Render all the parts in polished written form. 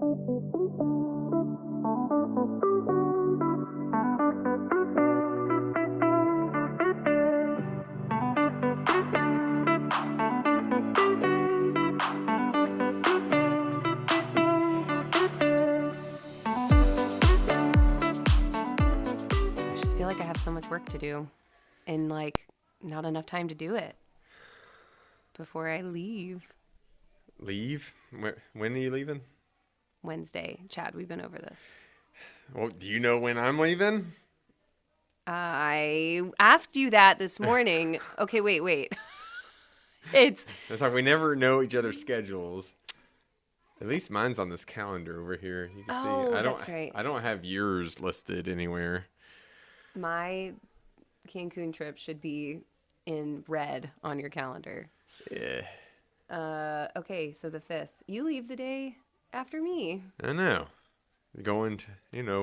I just feel like I have so much work to do and like not enough time to do it before I leave. Leave? When are you leaving? Wednesday. Chad, we've been over this. Well, do you know when I'm leaving? I asked you that this morning. Okay, wait. It's like we never know each other's schedules. At least mine's on this calendar over here. You can see. That's right. I don't have yours listed anywhere. My Cancun trip should be in red on your calendar. Yeah. Okay, so the 5th. You leave the day after me. I know. Going to,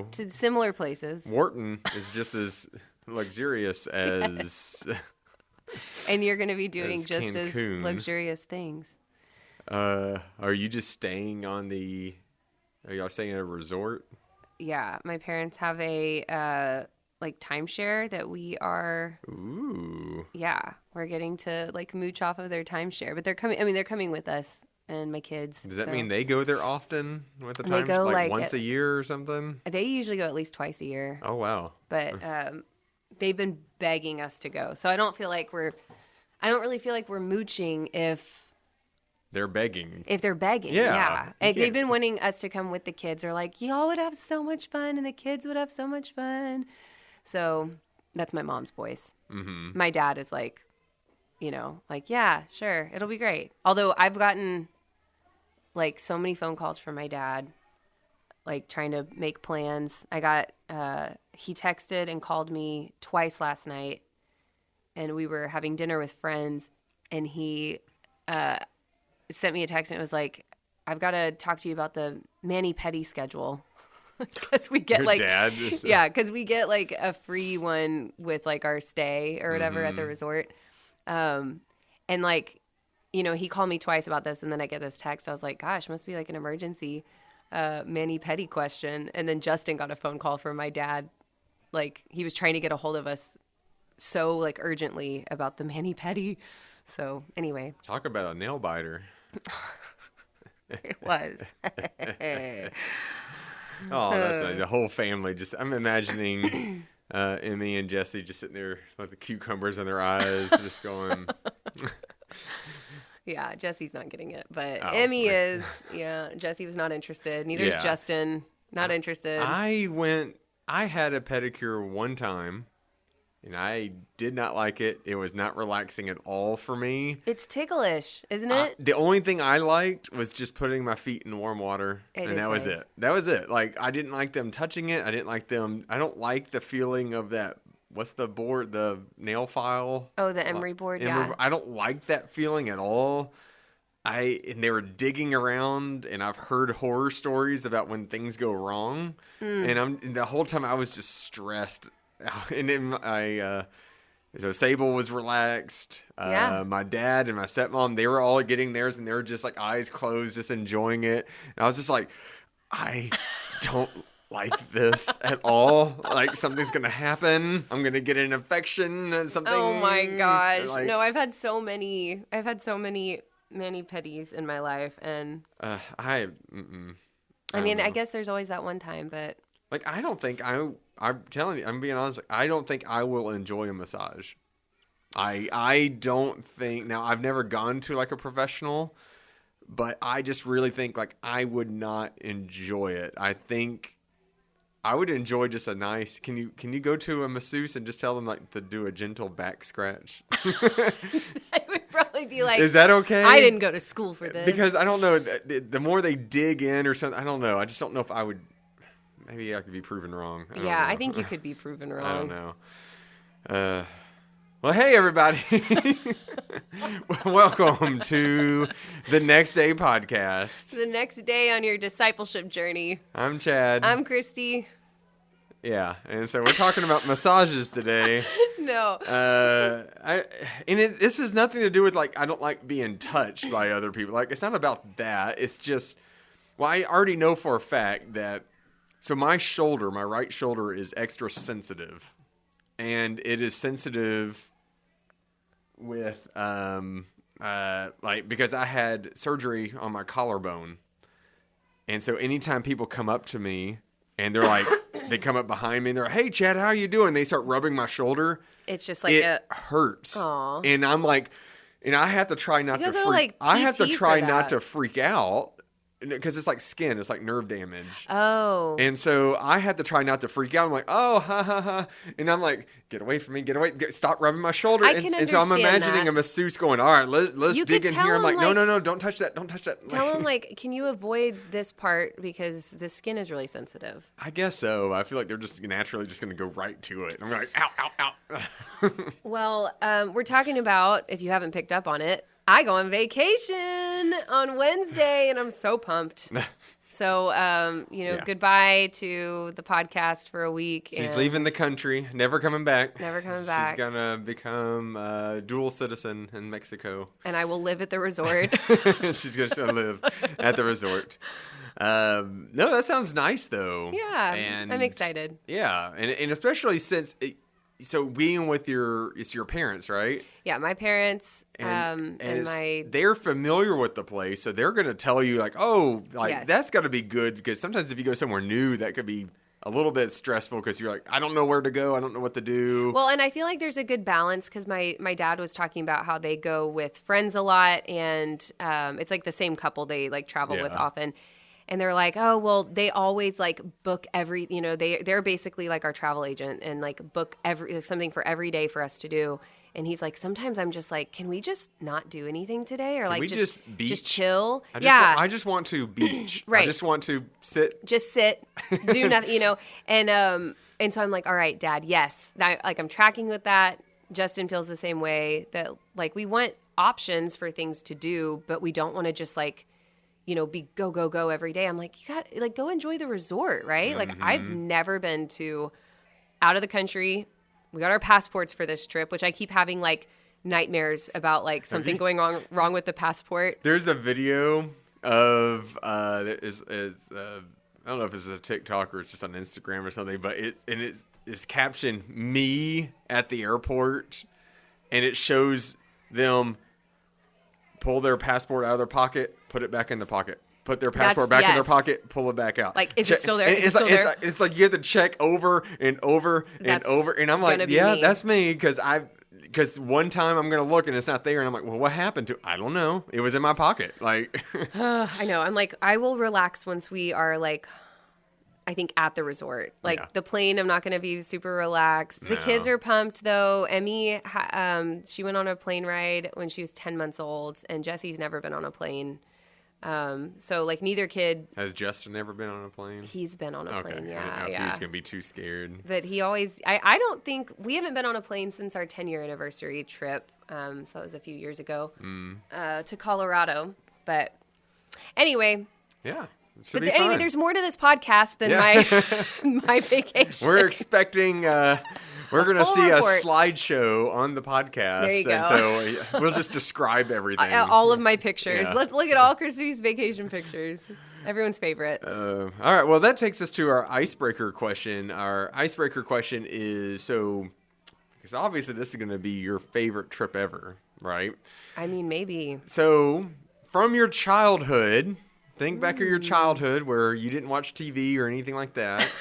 to similar places. Wharton is just as luxurious as... And you're going to be doing just Cancun. as luxurious things. Are you just staying are y'all staying at a resort? Yeah, my parents have a timeshare that we are. Ooh. Yeah, we're getting to like mooch off of their timeshare, but they're coming. I mean, they're coming with us and my kids. Does that mean they go there often with the They timeshare? go like once a year or something? They usually go at least twice a year. Oh wow! But they've been begging us to go, so I don't really feel like we're mooching if they're begging. If they're begging, yeah. And they've been wanting us to come with the kids. They're like, y'all would have so much fun, and the kids would have so much fun. So that's my mom's voice. Mm-hmm. My dad is like, yeah, sure, it'll be great. Although I've gotten like so many phone calls from my dad, like trying to make plans. He texted and called me twice last night, and we were having dinner with friends, and he sent me a text, and it was like, I've got to talk to you about the mani-pedi schedule. Because we get because we get like a free one with like our stay or whatever at the resort. And like, he called me twice about this, and then I get this text. I was like, gosh, must be like an emergency mani-pedi question. And then Justin got a phone call from my dad. Like he was trying to get a hold of us so like urgently about the mani-pedi. So anyway. Talk about a nail biter. It was. Oh, that's nice. The whole family I'm imagining Emmy and Jesse just sitting there with the cucumbers in their eyes, just going. Yeah, Jesse's not getting it, but Emmy is. Yeah, Jesse was not interested. Neither is Justin. Not interested. I had a pedicure one time, and I did not like it. It was not relaxing at all for me. It's ticklish, isn't it? The only thing I liked was just putting my feet in warm water, and that was it. That was it. Like, I didn't like them touching it. I don't like the feeling of that. What's the board? The nail file? Oh, the emery board, yeah. I don't like that feeling at all. And they were digging around, and I've heard horror stories about when things go wrong. And the whole time I was just stressed. And then so Sable was relaxed. My dad and my stepmom, they were all getting theirs, and they were just like eyes closed, just enjoying it. And I was just like, I don't like this at all. Like, something's gonna happen. I'm gonna get an infection and something. Oh my gosh! Like, no, I've had so many mani-pedis in my life, and I mean, I guess there's always that one time, but like, I don't think I'm telling you, I'm being honest. I don't think I will enjoy a massage. I don't think. Now, I've never gone to like a professional, but I just really think like I would not enjoy it. I think I would enjoy just a nice. Can you go to a masseuse and just tell them like to do a gentle back scratch? I would probably be like, is that okay? I didn't go to school for this. Because I don't know. The more they dig in or something, I don't know. I just don't know if I would. Maybe I could be proven wrong. I think you could be proven wrong. I don't know. Well, hey, everybody. Welcome to the Next Day podcast. The next day on your discipleship journey. I'm Chad. I'm Christie. Yeah, and so we're talking about massages today. No. This has nothing to do with, like, I don't like being touched by other people. Like, it's not about that. It's just, Well, I already know for a fact that, so my right shoulder is extra sensitive. And it is sensitive with, because I had surgery on my collarbone. And so anytime people come up to me and they're like, they come up behind me and they're like, hey, Chad, how are you doing? They start rubbing my shoulder. It's just like it hurts. Aww. And I'm like, and I have to try not to freak. Like I have to try not to freak out because it's like skin. It's like nerve damage. Oh. And so I had to try not to freak out. I'm like, oh, ha, ha, ha. And I'm like, get away from me. Get away. Stop rubbing my shoulder. And so I'm imagining a masseuse going, all right, let's dig in here. I'm like, no, don't touch that. Don't touch that. Tell him, like, can you avoid this part because the skin is really sensitive? I guess so. I feel like they're just naturally just going to go right to it. I'm like, ow, ow, ow. Well, we're talking about, if you haven't picked up on it, I go on vacation on Wednesday, and I'm so pumped. So, goodbye to the podcast for a week. She's leaving the country, never coming back. Never coming back. She's going to become a dual citizen in Mexico. And I will live at the resort. She's going to live at the resort. No, that sounds nice, though. Yeah, and I'm excited. Yeah, and especially since... So being with your parents, right? Yeah, my parents and they're familiar with the place, so they're going to tell you like, oh, like yes. That's got to be good because sometimes if you go somewhere new, that could be a little bit stressful because you're like, I don't know where to go, I don't know what to do. Well, and I feel like there's a good balance because my dad was talking about how they go with friends a lot, and it's like the same couple they like travel with often. And they're like, oh, well, they always like book every, they're basically like our travel agent and like book something for every day for us to do. And he's like, sometimes I'm just like, can we just not do anything today? Or like just chill? I just want to beach. Right. I just want to sit. Just sit, do nothing, And so I'm like, all right, Dad, yes. Like I'm tracking with that. Justin feels the same way that like we want options for things to do, but we don't want to just like, be go every day. I'm like, you got like go enjoy the resort, right? Like I've never been to out of the country. We got our passports for this trip, which I keep having like nightmares about like something going wrong with the passport. There's a video of I don't know if it's a TikTok or it's just on Instagram or something, but it's captioned me at the airport, and it shows them pull their passport out of their pocket, put it back in the pocket. Put their passport back in their pocket, pull it back out. Like, is it still there? It's like you have to check over and over and over. And I'm like, yeah, that's me. Because one time I'm going to look and it's not there. And I'm like, well, what happened to it? I don't know. It was in my pocket. Like, I know. I'm like, I will relax once we are like, I think at the resort. Like the plane, I'm not going to be super relaxed. The kids are pumped though. Emmy, she went on a plane ride when she was 10 months old, and Jesse's never been on a plane. So like neither kid. Has Justin ever been on a plane? He's been on a plane. Yeah. I didn't know if he was going to be too scared. But he always, I don't think, we haven't been on a plane since our 10-year anniversary trip. So that was a few years ago, to Colorado. But anyway. Yeah. But anyway, there's more to this podcast than my vacation. We're expecting, we're going to see a slideshow on the podcast. There you go. And so we'll just describe everything. All of my pictures. Yeah. Let's look at all Christie's vacation pictures. Everyone's favorite. All right. Well, that takes us to our icebreaker question. Our icebreaker question is, because obviously this is going to be your favorite trip ever, right? I mean, maybe. So from your childhood... Think back of your childhood where you didn't watch TV or anything like that.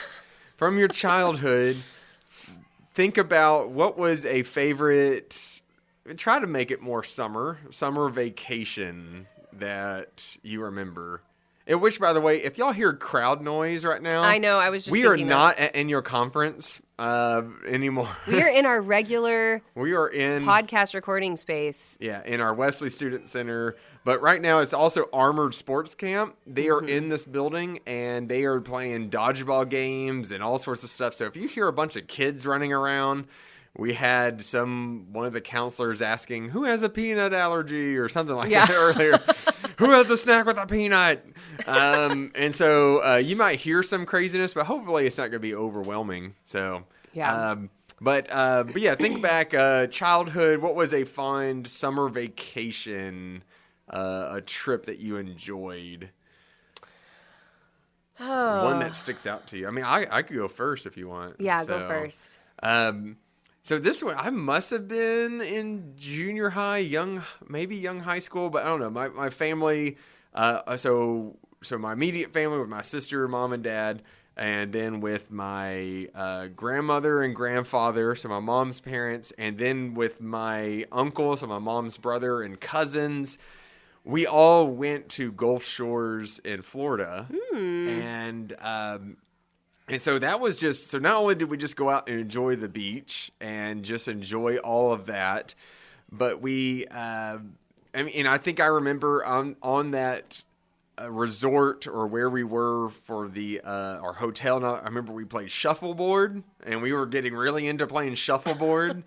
From your childhood, think about what was a favorite, try to make it more summer vacation that you remember. Which, by the way, if y'all hear crowd noise right now, I know, I was just we are not in your conference anymore. We are in our regular podcast recording space. Yeah, in our Wesley Student Center. But right now, it's also Armored Sports Camp. They are in this building, and they are playing dodgeball games and all sorts of stuff. So if you hear a bunch of kids running around, we had one of the counselors asking, who has a peanut allergy or something like that earlier. Who has a snack with a peanut? And so you might hear some craziness, but hopefully it's not going to be overwhelming. So, yeah. But yeah, think back, childhood, what was a fun summer vacation, a trip that you enjoyed? that sticks out to you? I mean, I could go first if you want. Yeah, go first. So this one, I must have been in junior high, maybe young high school, but I don't know. My family, so my immediate family with my sister, mom and dad, and then with my grandmother and grandfather, so my mom's parents, and then with my uncle, so my mom's brother and cousins. We all went to Gulf Shores in Florida, and so that was just, so not only did we just go out and enjoy the beach and just enjoy all of that, but I think I remember on that resort or where we were for our hotel, I remember we played shuffleboard, and we were getting really into playing shuffleboard.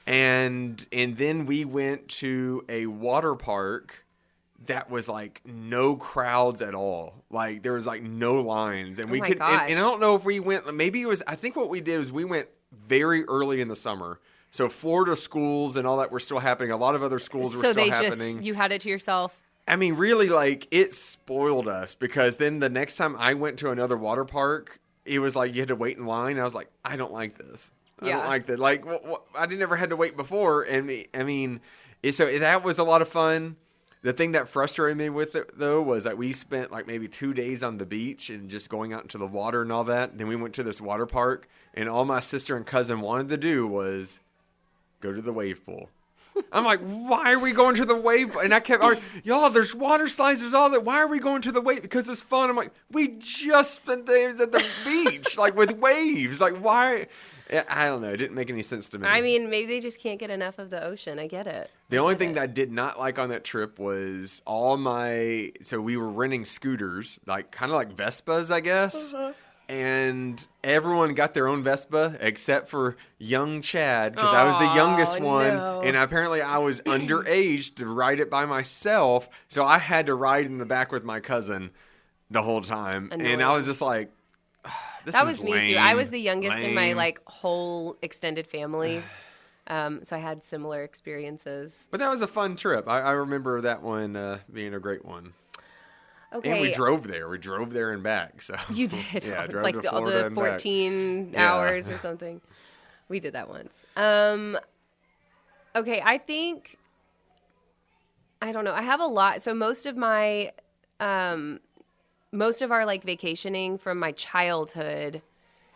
and then we went to a water park that was like no crowds at all. Like there was like no lines, and we could. And I don't know if we went. Maybe it was. I think what we did was we went very early in the summer. So Florida schools and all that were still happening. A lot of other schools were still happening. You had it to yourself. I mean, really, like it spoiled us, because then the next time I went to another water park, it was like you had to wait in line. I was like, I don't like this. I don't like that. Like I never had to wait before, and I mean, so that was a lot of fun. The thing that frustrated me with it, though, was that we spent like maybe 2 days on the beach and just going out into the water and all that. Then we went to this water park, and all my sister and cousin wanted to do was go to the wave pool. I'm like, why are we going to the wave? And I kept arguing, y'all, there's water slides, there's all that. Why are we going to the wave? Because it's fun. I'm like, we just spent days at the beach, like with waves. Like, why? I don't know. It didn't make any sense to me. I mean, maybe they just can't get enough of the ocean. I get it. The only thing that I did not like on that trip was so we were renting scooters, like kind of like Vespas, I guess. Uh-huh. And everyone got their own Vespa except for young Chad, because I was the youngest one. No. And apparently I was underage to ride it by myself. So I had to ride in the back with my cousin the whole time. Annoying. And I was just like, that was me too. I was the youngest in my like whole extended family. So I had similar experiences. But that was a fun trip. I remember that one being a great one. Okay. And we drove there. We drove there and back. So you did. Yeah, it's drove like to Florida the 14 hours or something. We did that once. Okay, I think I don't know. I have a lot. So most of our like vacationing from my childhood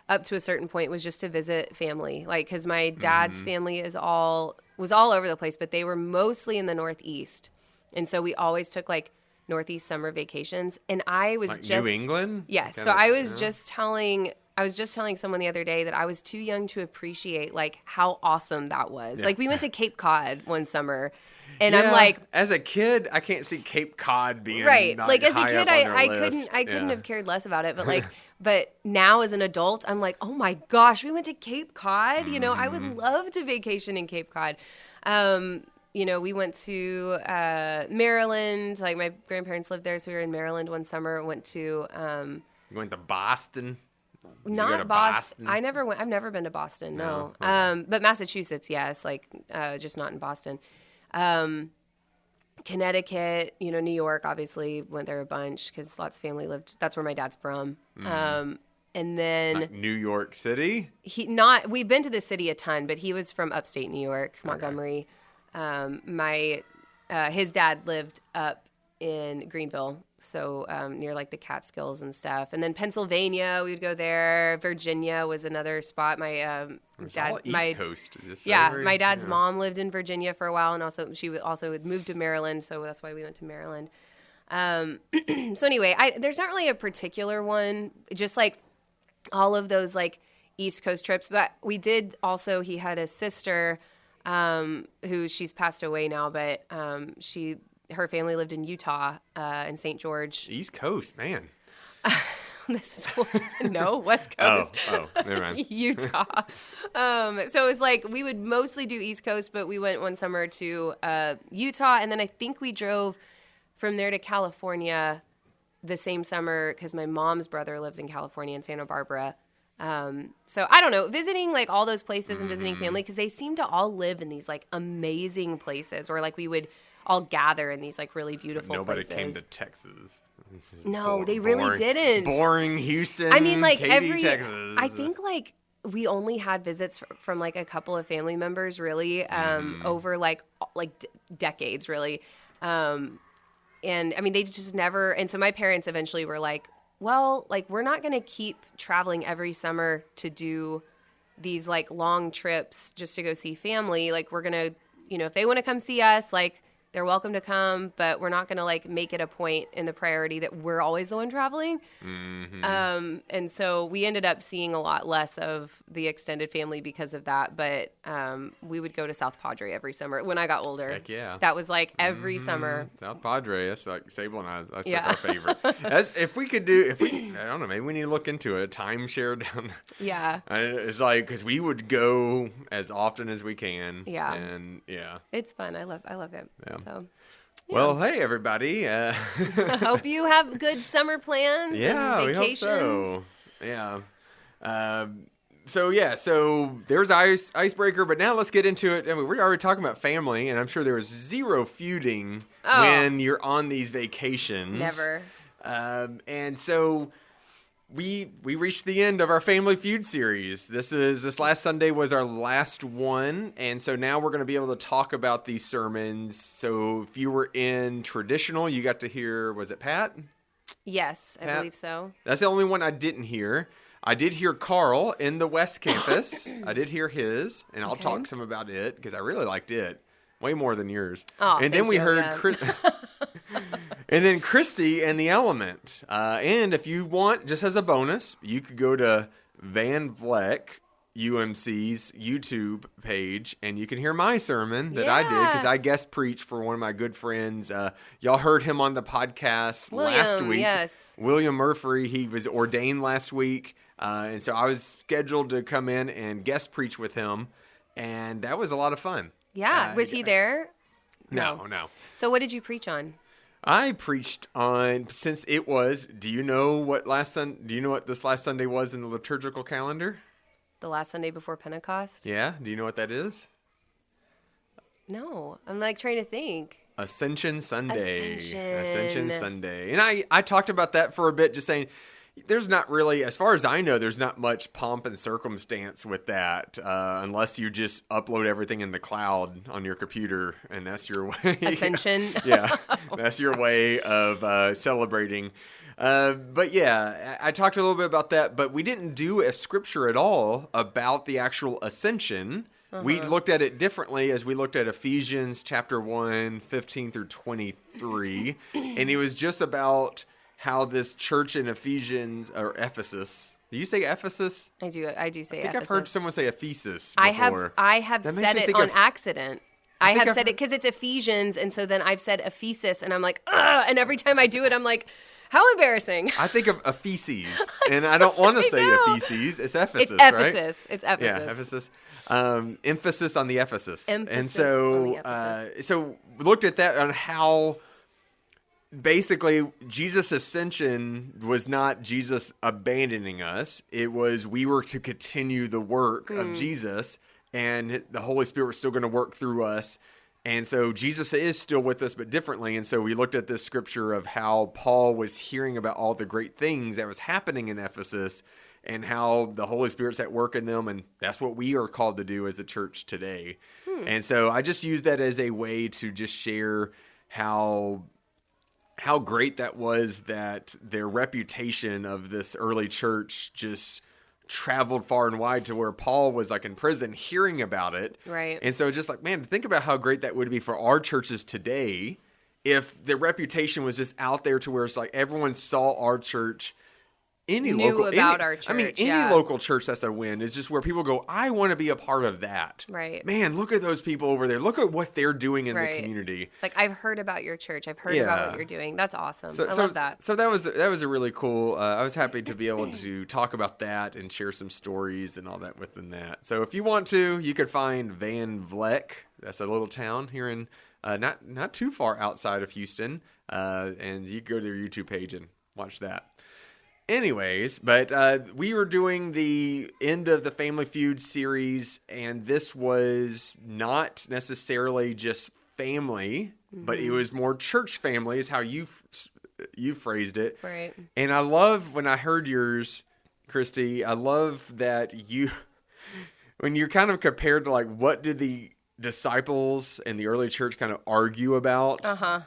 up to a certain point was just to visit family. Like, cause my dad's family was all over the place, but they were mostly in the Northeast. And so we always took like Northeast summer vacations. And I was like New England? Yes. So I was just telling someone the other day that I was too young to appreciate like how awesome that was. Yeah. Like we went to Cape Cod one summer. And I'm like, as a kid, I can't see Cape Cod being right. Like as a kid, I couldn't have cared less about it. But like, but now as an adult, I'm like, oh my gosh, we went to Cape Cod. You know, I would love to vacation in Cape Cod. You know, we went to Maryland. Like my grandparents lived there, so we were in Maryland one summer. Went to you went to Boston. Not Boston. I've never been to Boston. No. But Massachusetts, yes. Like just not in Boston. Connecticut, you know, New York, obviously went there a bunch because lots of family lived. That's where my dad's from. And then like New York City. We've been to the city a ton, but he was from upstate New York, Montgomery. His dad lived up in Greenville, so near like the Catskills and stuff. And then Pennsylvania, we would go there. Virginia was another spot. My East Coast. My dad's mom lived in Virginia for a while, and also she also had moved to Maryland, so that's why we went to Maryland. So anyway, there's not really a particular one, just like all of those like East Coast trips. But we did also. He had a sister who she's passed away now, but her family lived in Utah, in St. George. East Coast, man. This is West Coast. Oh, never mind. Utah. So it was like we would mostly do East Coast, but we went one summer to Utah, and then I think we drove from there to California the same summer because my mom's brother lives in California in Santa Barbara. So I don't know, visiting like all those places and visiting family, because they seem to all live in these like amazing places, or like we would all gather in these like really beautiful places. Nobody came to Texas. No, they really didn't. Boring Houston. I mean, like Katy, Texas. I think like we only had visits from like a couple of family members, really, over like decades, really. And I mean, they just never. And so my parents eventually were like, well, like we're not going to keep traveling every summer to do these like long trips just to go see family. Like we're going to, if they want to come see us, like they're welcome to come, but we're not going to like make it a point in the priority that we're always the one traveling. Mm-hmm. And so we ended up seeing a lot less of the extended family because of that. But we would go to South Padre every summer when I got older. Heck yeah. That was like every summer. South Padre, that's like Sable and I, that's like our favorite. If we could do, I don't know, maybe we need to look into it. Timeshare down. Yeah. It's like, because we would go as often as we can. Yeah. And yeah. It's fun. I love it. Yeah. So, yeah. Well, hey, everybody. I hope you have good summer plans and vacations. We hope so. Yeah. So there's icebreaker, but now let's get into it. I mean, we're already talking about family, and I'm sure there was zero feuding when you're on these vacations. Never. And so we reached the end of our Family Feud series. This last Sunday was our last one, and so now we're going to be able to talk about these sermons. So if you were in traditional, you got to hear, was it Pat? Yes, I believe so. That's the only one I didn't hear. I did hear Carl in the West Campus. I did hear his, and I'll talk some about it because I really liked it. Way more than yours. Oh, and then we heard and then Christie and the Element. And if you want, just as a bonus, you could go to Van Vleck UMC's YouTube page, and you can hear my sermon that I did because I guest preached for one of my good friends. Y'all heard him on the podcast last week. Yes. William Murphy. He was ordained last week. And so I was scheduled to come in and guest preach with him, and that was a lot of fun. Yeah. Was he there? No. So what did you preach on? I preached on, since it was, do you know what this last Sunday was in the liturgical calendar? The last Sunday before Pentecost? Yeah. Do you know what that is? No. I'm like trying to think. Ascension Sunday. Ascension Sunday. And I talked about that for a bit, just saying, there's not really, as far as I know, there's not much pomp and circumstance with that, unless you just upload everything in the cloud on your computer, and that's your way. Ascension. Yeah, that's your way of celebrating. But yeah, I talked a little bit about that, but we didn't do a scripture at all about the actual ascension. We looked at it differently as we looked at Ephesians chapter 1, 15 through 23, and it was just about how this church in Ephesus. Do you say Ephesus? I do say Ephesus. I think I've heard someone say Ephesus before. I have said it on accident. I have said it because it's Ephesians, and so then I've said Ephesus, and I'm like, ugh, and every time I do it, I'm like, how embarrassing. I think of Epheses, and I don't want to say Epheses. It's Ephesus, It's Ephesus. Right? It's Ephesus. Yeah, Ephesus. Emphasis on the Ephesus. And so, so we looked at that on how basically Jesus' ascension was not Jesus abandoning us. It was we were to continue the work of Jesus, and the Holy Spirit was still going to work through us. And so Jesus is still with us, but differently. And so we looked at this scripture of how Paul was hearing about all the great things that was happening in Ephesus and how the Holy Spirit's at work in them. And that's what we are called to do as a church today. And so I just use that as a way to just share how great that was, that their reputation of this early church just traveled far and wide to where Paul was like in prison hearing about it. Right. And so just like, man, think about how great that would be for our churches today if the reputation was just out there to where it's like everyone saw our church. Any local church that's a win is just where people go, I want to be a part of that. Right. Man, look at those people over there. Look at what they're doing in the community. Like, I've heard about your church. I've heard about what you're doing. That's awesome. I love that. So that was a really cool, I was happy to be able to talk about that and share some stories and all that within that. So if you want to, you could find Van Vleck. That's a little town here in, not too far outside of Houston. And you can go to their YouTube page and watch that. Anyways, but we were doing the end of the Family Feud series, and this was not necessarily just family, but it was more church family is how you you phrased it. Right. And I love when I heard yours, Christy, I love that when you're kind of compared to like what did the disciples and the early church kind of argue about. Uh-huh.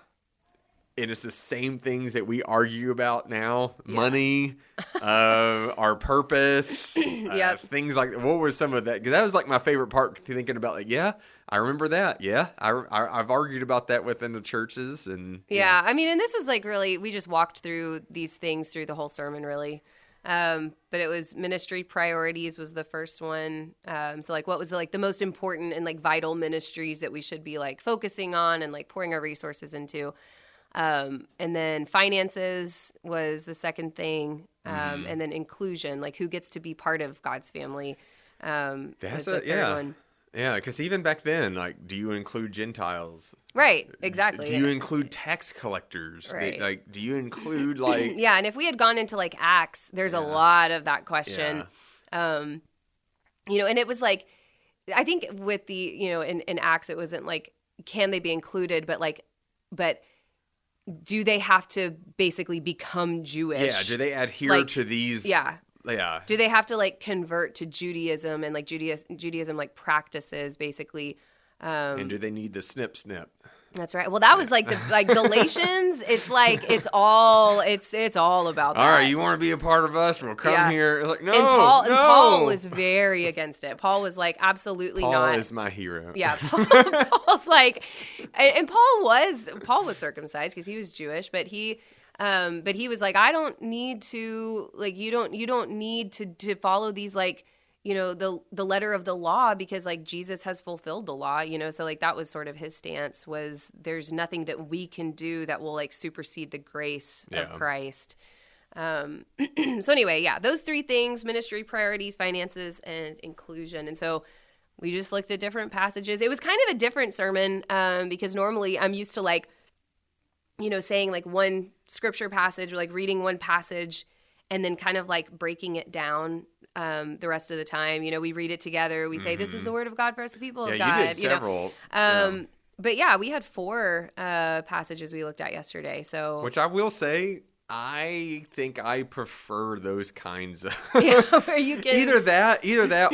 And it's the same things that we argue about now. Yeah. Money, our purpose, things like that. What was some of that? Because that was like my favorite part, thinking about like, yeah, I remember that. Yeah, I've argued about that within the churches. And yeah, I mean, and this was like really, we just walked through these things through the whole sermon really. But it was ministry priorities was the first one. So like what was the most important and like vital ministries that we should be like focusing on and like pouring our resources into. And then finances was the second thing. And then inclusion, like who gets to be part of God's family. That's the third one. Yeah, because even back then, like, do you include Gentiles? Right, exactly. Do you include tax collectors? Right. Do you include like? Yeah, and if we had gone into like Acts, there's a lot of that question. Yeah. And it was like, I think with the in Acts, it wasn't like can they be included, but do they have to basically become Jewish? Yeah, do they adhere to these? Yeah. Yeah. Do they have to like convert to Judaism and like Judaism like practices basically? And do they need the snip? That's right. Well, that was like the Galatians. It's like it's all about that. All right, you want to be a part of us? We'll come here. Like no, and Paul was very against it. Paul was like absolutely not. Paul is my hero. Yeah, Paul's like, and Paul was circumcised because he was Jewish, but he was like, I don't need to like you don't need to follow these like. The letter of the law because like Jesus has fulfilled the law, so like that was sort of his stance was there's nothing that we can do that will like supersede the grace of Christ. So anyway, those three things, ministry priorities, finances, and inclusion. And so we just looked at different passages. It was kind of a different sermon because normally I'm used to like, saying like one scripture passage or like reading one passage and then kind of like breaking it down the rest of the time. We read it together. We say, this is the word of God for us, the people of God. You did several. But we had 4 passages we looked at yesterday. So, which I will say, I think I prefer those kinds of where you can either that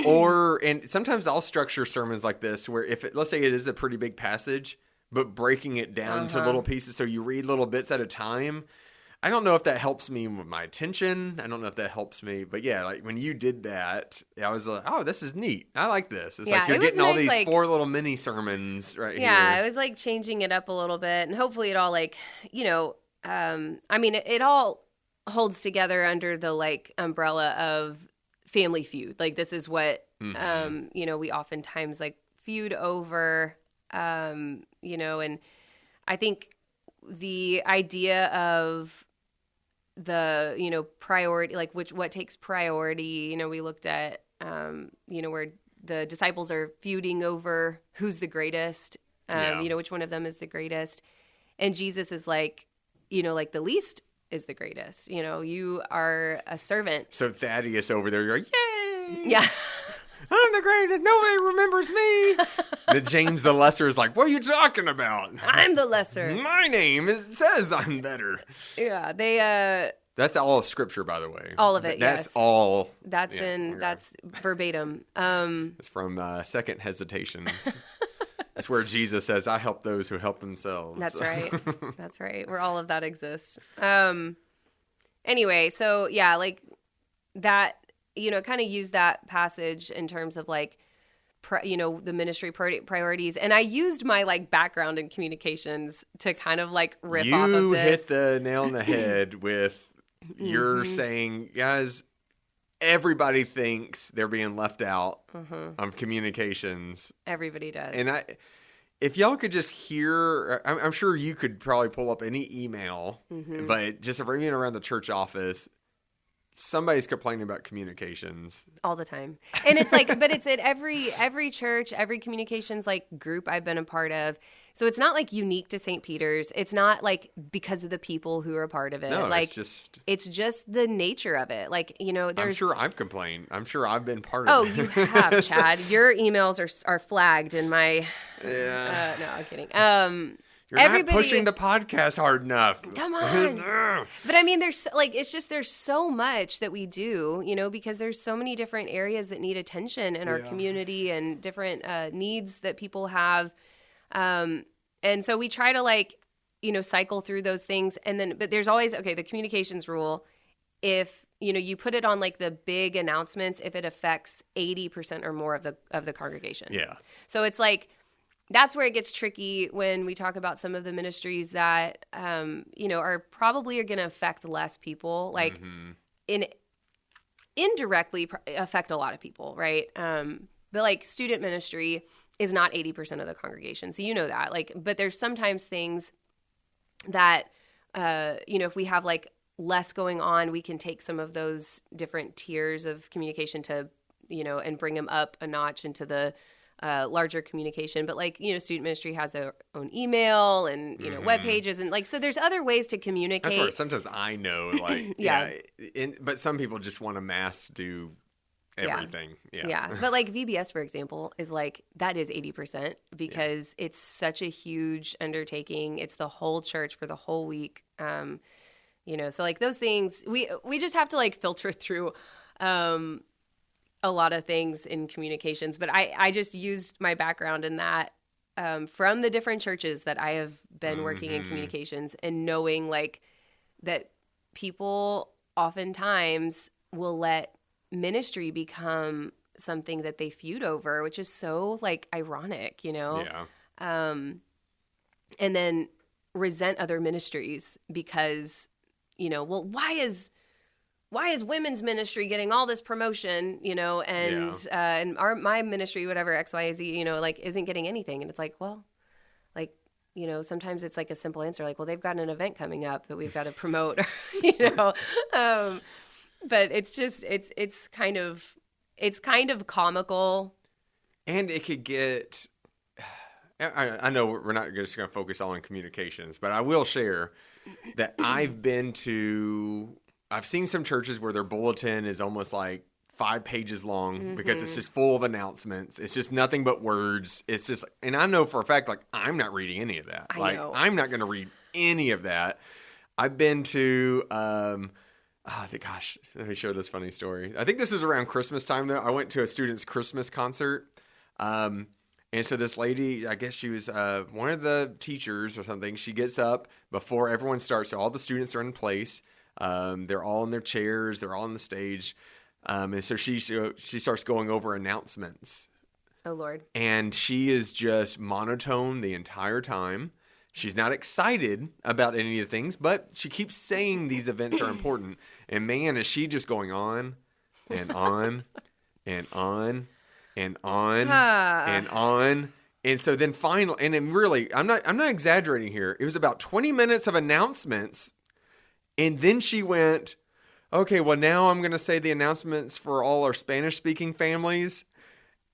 or, and sometimes I'll structure sermons like this where let's say it is a pretty big passage, but breaking it down to little pieces. So you read little bits at a time. I don't know if that helps me with my attention. I don't know if that helps me. But yeah, like when you did that, I was like, oh, this is neat. I like this. It's like you're getting all these like, 4 little mini sermons right here. Yeah, it was like changing it up a little bit. And hopefully it all like, I mean, it all holds together under the like umbrella of Family Feud. Like this is what, we oftentimes like feud over, and I think the idea of the priority, like what takes priority, we looked at where the disciples are feuding over who's the greatest, which one of them is the greatest, and Jesus is like like the least is the greatest, you are a servant. So Thaddeus over there, you're like, yay, yeah, I'm the greatest. Nobody remembers me. The James the Lesser is like, what are you talking about? I'm the lesser. My name says I'm better. Yeah, they. That's all of Scripture, by the way. All of it. That's yes. all. That's That's verbatim. It's from Second Hesitations. That's where Jesus says, "I help those who help themselves." That's right. That's right. Where all of that exists. Anyway, so yeah, like that. Kind of use that passage in terms of like, the ministry priorities. And I used my like background in communications to kind of like riff off of this. You hit the nail on the head with you're saying, guys, everybody thinks they're being left out of communications. Everybody does. And if y'all could just hear, I'm sure you could probably pull up any email, but just ringing around the church office, somebody's complaining about communications all the time. And it's like, but it's at every church, every communications like group I've been a part of. So it's not like unique to St. Peter's. It's not like because of the people who are a part of it. No, like it's just the nature of it. Like, there's. I'm sure I've complained. I'm sure I've been part of it. Oh, you have, Chad. Your emails are flagged in my. Yeah. No, I'm kidding. You're not pushing the podcast hard enough. Come on. But I mean, there's so much that we do, because there's so many different areas that need attention in our community and different needs that people have. And so we try to cycle through those things. And then, but there's always, the communications rule. If, you put it on the big announcements, if it affects 80% or more of the congregation. Yeah. So it's that's where it gets tricky when we talk about some of the ministries that, are probably going to affect less people, indirectly affect a lot of people, right? But student ministry is not 80% of the congregation. So that, but there's sometimes things that, if we have less going on, we can take some of those different tiers of communication to, and bring them up a notch into the larger communication. But student ministry has their own email and web pages, and so there's other ways to communicate. That's where sometimes I know but some people just want to mass do everything. But VBS, for example, is that is 80% because it's such a huge undertaking. It's the whole church for the whole week. So those things we just have to filter through a lot of things in communications, but I just used my background in that from the different churches that I have been working in communications, and knowing that people oftentimes will let ministry become something that they feud over, which is so ironic, and then resent other ministries because, why is women's ministry getting all this promotion, and my ministry, whatever, X, Y, Z, isn't getting anything. And it's sometimes it's a simple answer, well, they've got an event coming up that we've got to promote, but it's just, it's kind of comical. And it could get, I know we're not just going to focus all on communications, but I will share that I've seen some churches where their bulletin is almost 5 pages long because it's just full of announcements. It's just nothing but words. It's just, and I know for a fact, I'm not reading any of that. I'm not going to read any of that. I've been to, gosh, let me share this funny story. I think this is around Christmas time though. I went to a student's Christmas concert. And so this lady, I guess she was one of the teachers or something. She gets up before everyone starts. So all the students are in place. They're all in their chairs. They're all on the stage. And so she starts going over announcements. Oh, Lord. And she is just monotone the entire time. She's not excited about any of the things, but she keeps saying these events are important. And man, is she just going on and on and on and on and on. And so then finally, and it really, I'm not exaggerating here. It was about 20 minutes of announcements. And then she went, okay, well, now I'm going to say the announcements for all our Spanish-speaking families.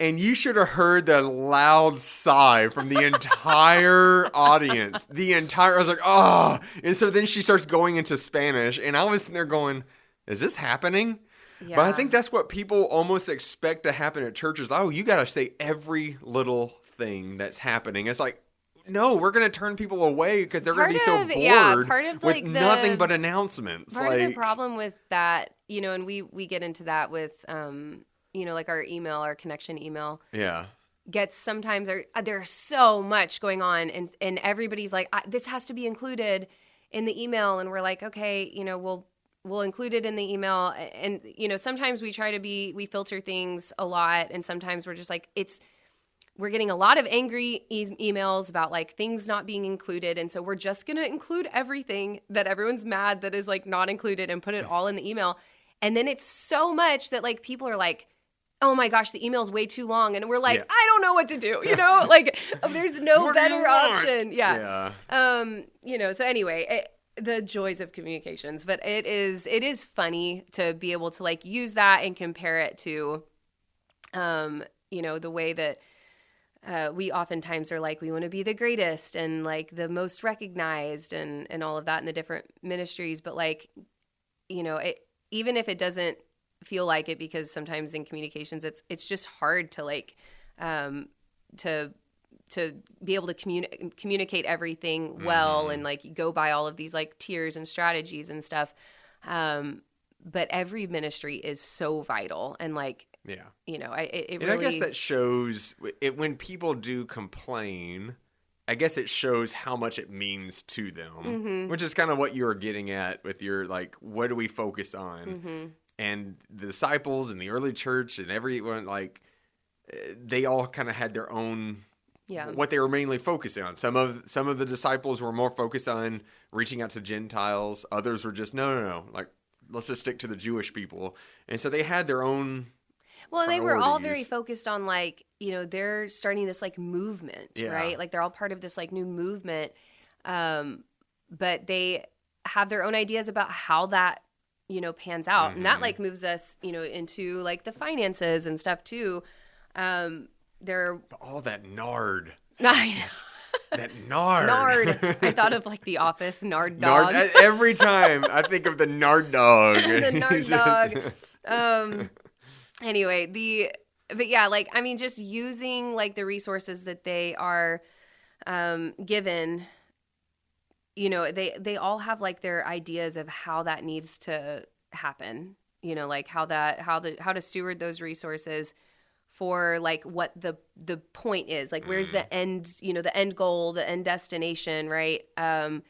And you should have heard the loud sigh from the entire audience. I was like, oh. And so then she starts going into Spanish. And I was sitting there going, is this happening? Yeah. But I think that's what people almost expect to happen at churches. Oh, you got to say every little thing that's happening. It's no, we're going to turn people away because they're going to be so bored with nothing but announcements. Part of the problem with that, and we get into that with, our email, our connection email. Yeah. Gets sometimes there's so much going on and everybody's this has to be included in the email. And we're okay, we'll include it in the email. And, sometimes we we filter things a lot. And sometimes we're just we're getting a lot of angry emails about things not being included. And so we're just going to include everything that everyone's mad that is not included and put it all in the email. And then it's so much that people are oh my gosh, the email's way too long. And we're I don't know what to do. There's no better option. Yeah. So anyway, the joys of communications, but it is funny to be able to use that and compare it to, the way that, we oftentimes are we want to be the greatest and the most recognized and all of that in the different ministries. But even if it doesn't feel like it, because sometimes in communications, it's just hard to to to be able to communicate everything well and like go by all of these like tiers and strategies and stuff. But every ministry is so vital, and like, you know, it really, I guess that shows it when people do complain. I guess it shows how much it means to them, which is kind of what you were getting at with your, like, what do we focus on? And the disciples and the early church and everyone, like, they all kind of had their own, what they were mainly focusing on. Some of the disciples were more focused on reaching out to Gentiles. Others were just, no, like, let's just stick to the Jewish people. And so they had their own priorities. They were all very focused on, like, you know, they're starting this like movement, right? Like they're all part of this like new movement. But they have their own ideas about how that, you know, pans out. And that like moves us, you know, into like the finances and stuff too. They're all that nard. I know. That nard. Nard. I thought of like The Office, Nard Dog. Every time I think of the Nard Dog. The Nard Dog. Anyway, but yeah, like, I mean, just using like the resources that they are given, you know, they all have like their ideas of how that needs to happen, you know, like how to steward those resources for like what the point is, like where's the end, you know, the end goal, the end destination, right? And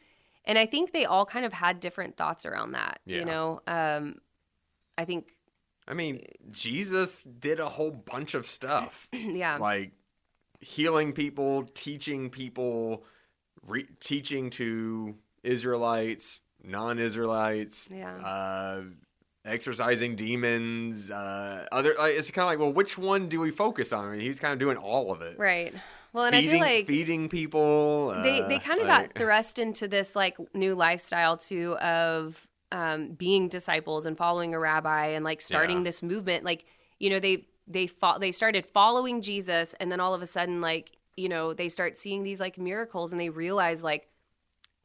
I think they all kind of had different thoughts around that, you know. I mean, Jesus did a whole bunch of stuff. Like healing people, teaching people, teaching to Israelites, non-Israelites, exorcising demons, it's kind of like, well, which one do we focus on? I mean, he's kind of doing all of it. Right. Well, and I feel like feeding people. They kind of got thrust into this like new lifestyle too of being disciples and following a rabbi and like starting this movement. Like, you know, they started following Jesus, and then all of a sudden, like, you know, they start seeing these like miracles, and they realize like,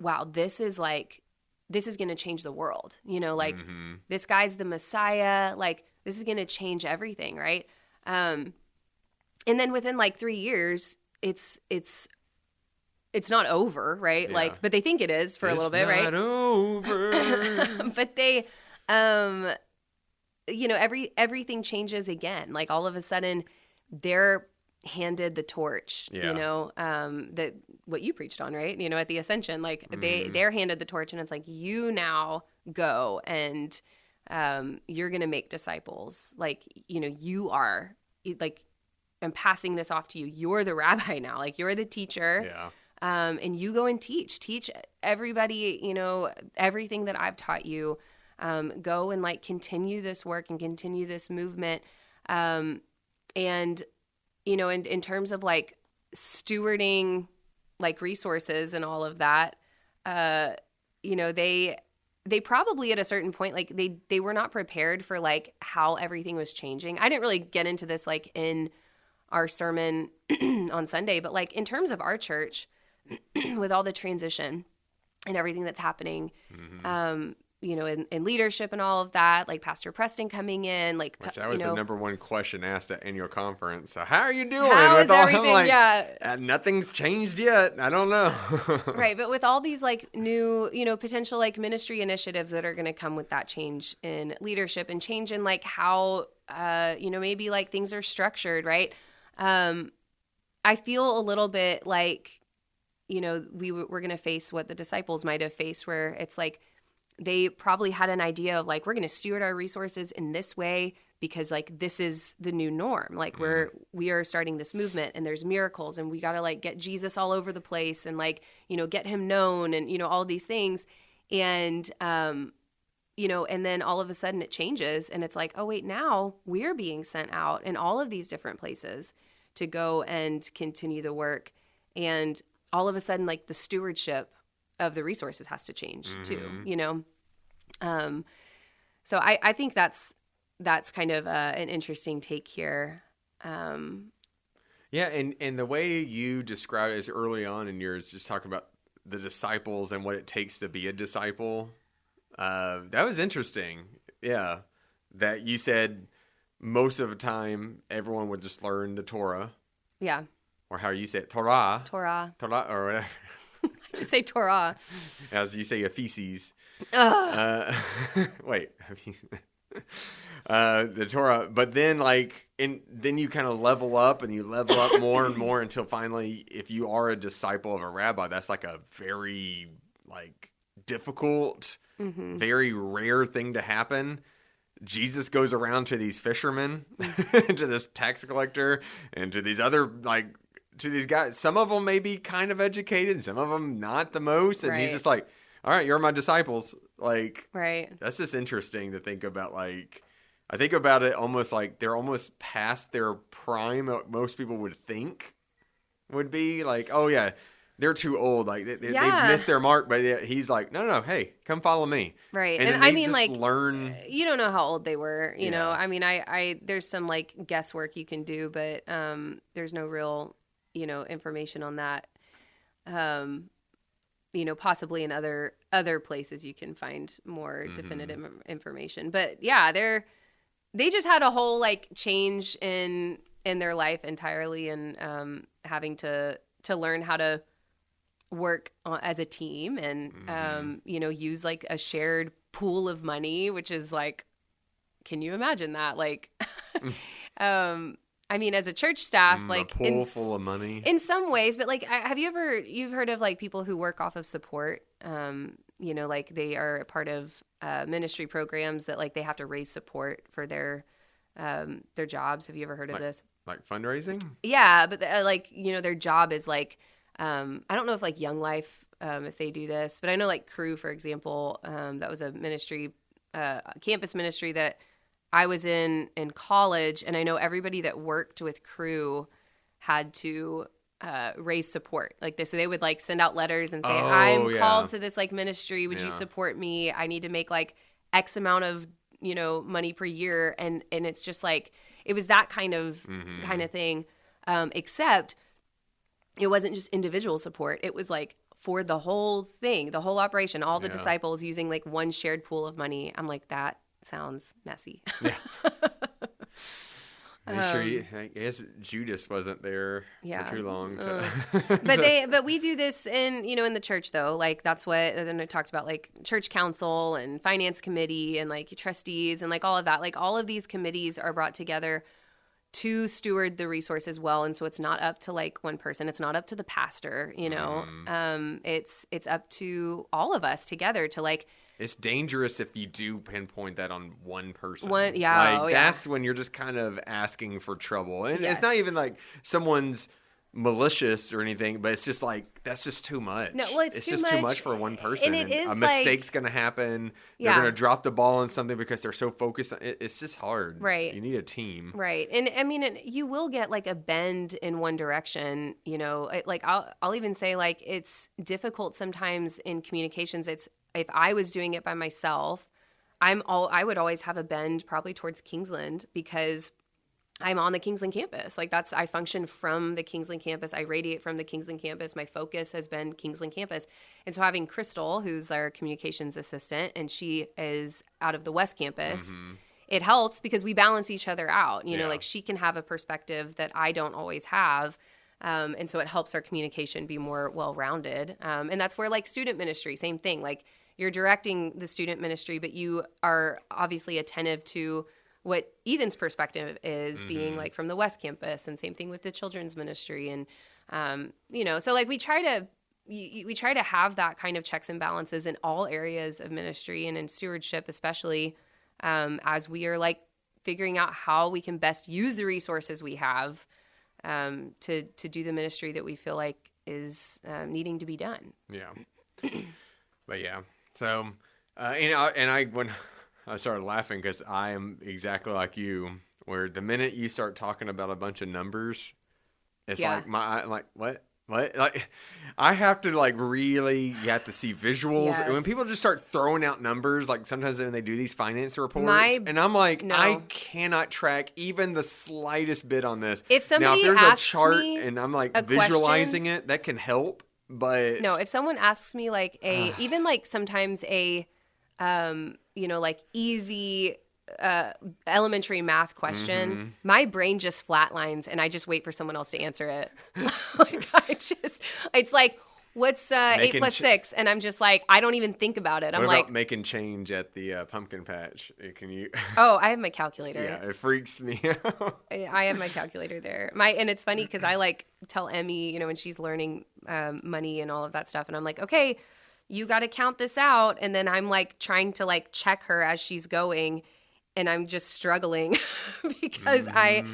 wow, this is going to change the world. You know, like this guy's the Messiah. Like this is going to change everything, right? And then within like 3 years, it's not over, right? Yeah. Like, but they think it is for a little bit, right? It's not over. But they, you know, everything changes again. Like all of a sudden, they're handed the torch. You know, that what you preached on, right? You know, at the Ascension, like they're handed the torch, and it's like, you now go and you're gonna make disciples. Like, you know, you are like, I'm passing this off to you. You're the rabbi now. Like you're the teacher. Yeah. And you go and teach everybody, you know, everything that I've taught you. Go and like continue this work and continue this movement. And, you know, in terms of like stewarding like resources and all of that, you know, they probably at a certain point, like they were not prepared for like how everything was changing. I didn't really get into this like in our sermon on Sunday, but like in terms of our church, with all the transition and everything that's happening, you know, in leadership and all of that, like Pastor Preston coming in, like, which that was the number one question asked at annual conference. So how are you doing? How is everything? Like, nothing's changed yet. I don't know. Right. But with all these like new, you know, potential like ministry initiatives that are going to come with that change in leadership and change in like how, you know, maybe like things are structured, right? I feel a little bit like, you know, we're going to face what the disciples might have faced, where it's like they probably had an idea of like, we're going to steward our resources in this way because like this is the new norm. Like we are starting this movement, and there's miracles, and we got to like get Jesus all over the place and like, you know, get him known, and, you know, all these things. And, you know, and then all of a sudden it changes, and it's like, oh wait, now we're being sent out in all of these different places to go and continue the work. And all of a sudden, like the stewardship of the resources has to change too, you know? So I think that's kind of an interesting take here. Yeah. And the way you describe it is early on in yours, just talking about the disciples and what it takes to be a disciple. That was interesting. Yeah. That you said most of the time everyone would just learn the Torah. Yeah. or how you say it, Torah, Torah. or whatever, Just say Torah. as you say, a feces. Wait, the Torah, but then then you kind of level up and you level up more and more until finally, if you are a disciple of a rabbi, that's like a very difficult, very rare thing to happen. Jesus goes around to these fishermen, to this tax collector, and to these other to these guys. Some of them may be kind of educated, some of them not the most, and he's just like, all right, you're my disciples. Right. That's just interesting to think about. I think about it almost like they're almost past their prime. What most people would think would be oh yeah, they're too old. They've missed their mark. But he's like, no, hey, come follow me. Right. And I mean, learn. You don't know how old they were. You know, I mean, I there's some guesswork you can do, but there's no real information on that. Possibly in other places you can find more definitive information. But yeah, they just had a whole change in their life entirely, and having to learn how to work as a team, and use a shared pool of money, which is can you imagine that? I mean, as a church staff, a pool full of money in some ways, but have you've heard of people who work off of support? They are a part of ministry programs that they have to raise support for their jobs. Have you ever heard of this? Like fundraising? Yeah, but their job is I don't know if Young Life if they do this, but I know Cru, for example, that was a ministry, campus ministry that I was in college, and I know everybody that worked with Cru had to raise support this. So they would send out letters and say, I'm called to this ministry. Would you support me? I need to make X amount of, money per year. And it's just it was that kind of thing. Except it wasn't just individual support. It was for the whole thing, the whole operation, all the disciples using one shared pool of money. I'm that sounds messy. Yeah. I guess Judas wasn't there for too long. But we do this in the church though. That's what, then it talks about church council and finance committee and trustees and all of that. All of these committees are brought together to steward the resources well. And so it's not up to one person. It's not up to the pastor, it's up to all of us together to it's dangerous if you do pinpoint that on one person. That's when you're just kind of asking for trouble. And it's not even someone's malicious or anything, but it's just that's just too much. No, well, it's just too much for one person. And it is a mistake's going to happen. They're going to drop the ball on something because they're so focused on it. It's just hard. Right. You need a team. Right. And I mean, you will get a bend in one direction, I'll even say it's difficult sometimes in communications. If I was doing it by myself, I would always have a bend probably towards Kingsland because I'm on the Kingsland campus. I function from the Kingsland campus. I radiate from the Kingsland campus. My focus has been Kingsland campus. And so having Crystal, who's our communications assistant, and she is out of the West campus, it helps because we balance each other out. She can have a perspective that I don't always have. And so it helps our communication be more well-rounded. And that's where student ministry, same thing. You're directing the student ministry, but you are obviously attentive to what Ethan's perspective is being from the West campus, and same thing with the children's ministry. And, so we try to have that kind of checks and balances in all areas of ministry and in stewardship, especially as we are figuring out how we can best use the resources we have to do the ministry that we feel is needing to be done. Yeah. But yeah. So, when I started laughing because I am exactly like you, where the minute you start talking about a bunch of numbers, it's I'm like, what? I have to really, you have to see visuals. Yes. When people just start throwing out numbers, sometimes when they do these finance reports, and I'm I cannot track even the slightest bit on this. If somebody there's asks a chart me and I'm visualizing it, that can help. But no, if someone asks me even sometimes a, easy elementary math question, my brain just flatlines and I just wait for someone else to answer it. Like it's like, what's 8 plus 6? And I'm just like, I don't even think about it. I'm what like, about making change at the pumpkin patch? Can you? oh, I have my calculator. Yeah, it freaks me out. I have my calculator there. And it's funny because I like tell Emmy, you know, when she's learning money and all of that stuff, and I'm like, okay, you got to count this out, and then I'm like trying to like check her as she's going, and I'm just struggling because I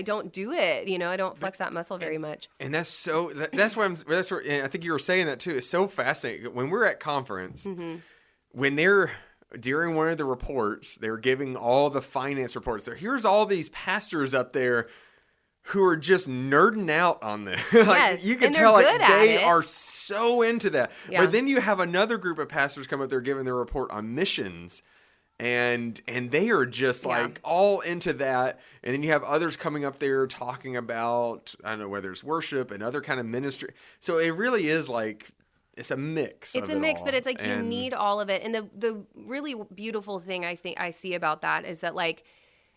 don't do it. You know, I don't flex that muscle very much. And that's where and I think you were saying that too. It's so fascinating. When we're at conference, when they're during one of the reports, they're giving all the finance reports. So here's all these pastors up there who are just nerding out on this. Like, yes, you can and tell they're like they are so into that. Yeah. But then you have another group of pastors come up there giving their report on missions. And they are just like all into that. And then you have others coming up there talking about, I don't know, whether it's worship and other kind of ministry. So it really is like, it's a mix. It's a mix, but it's like you need all of it. And the really beautiful thing I think I see about that is that, like,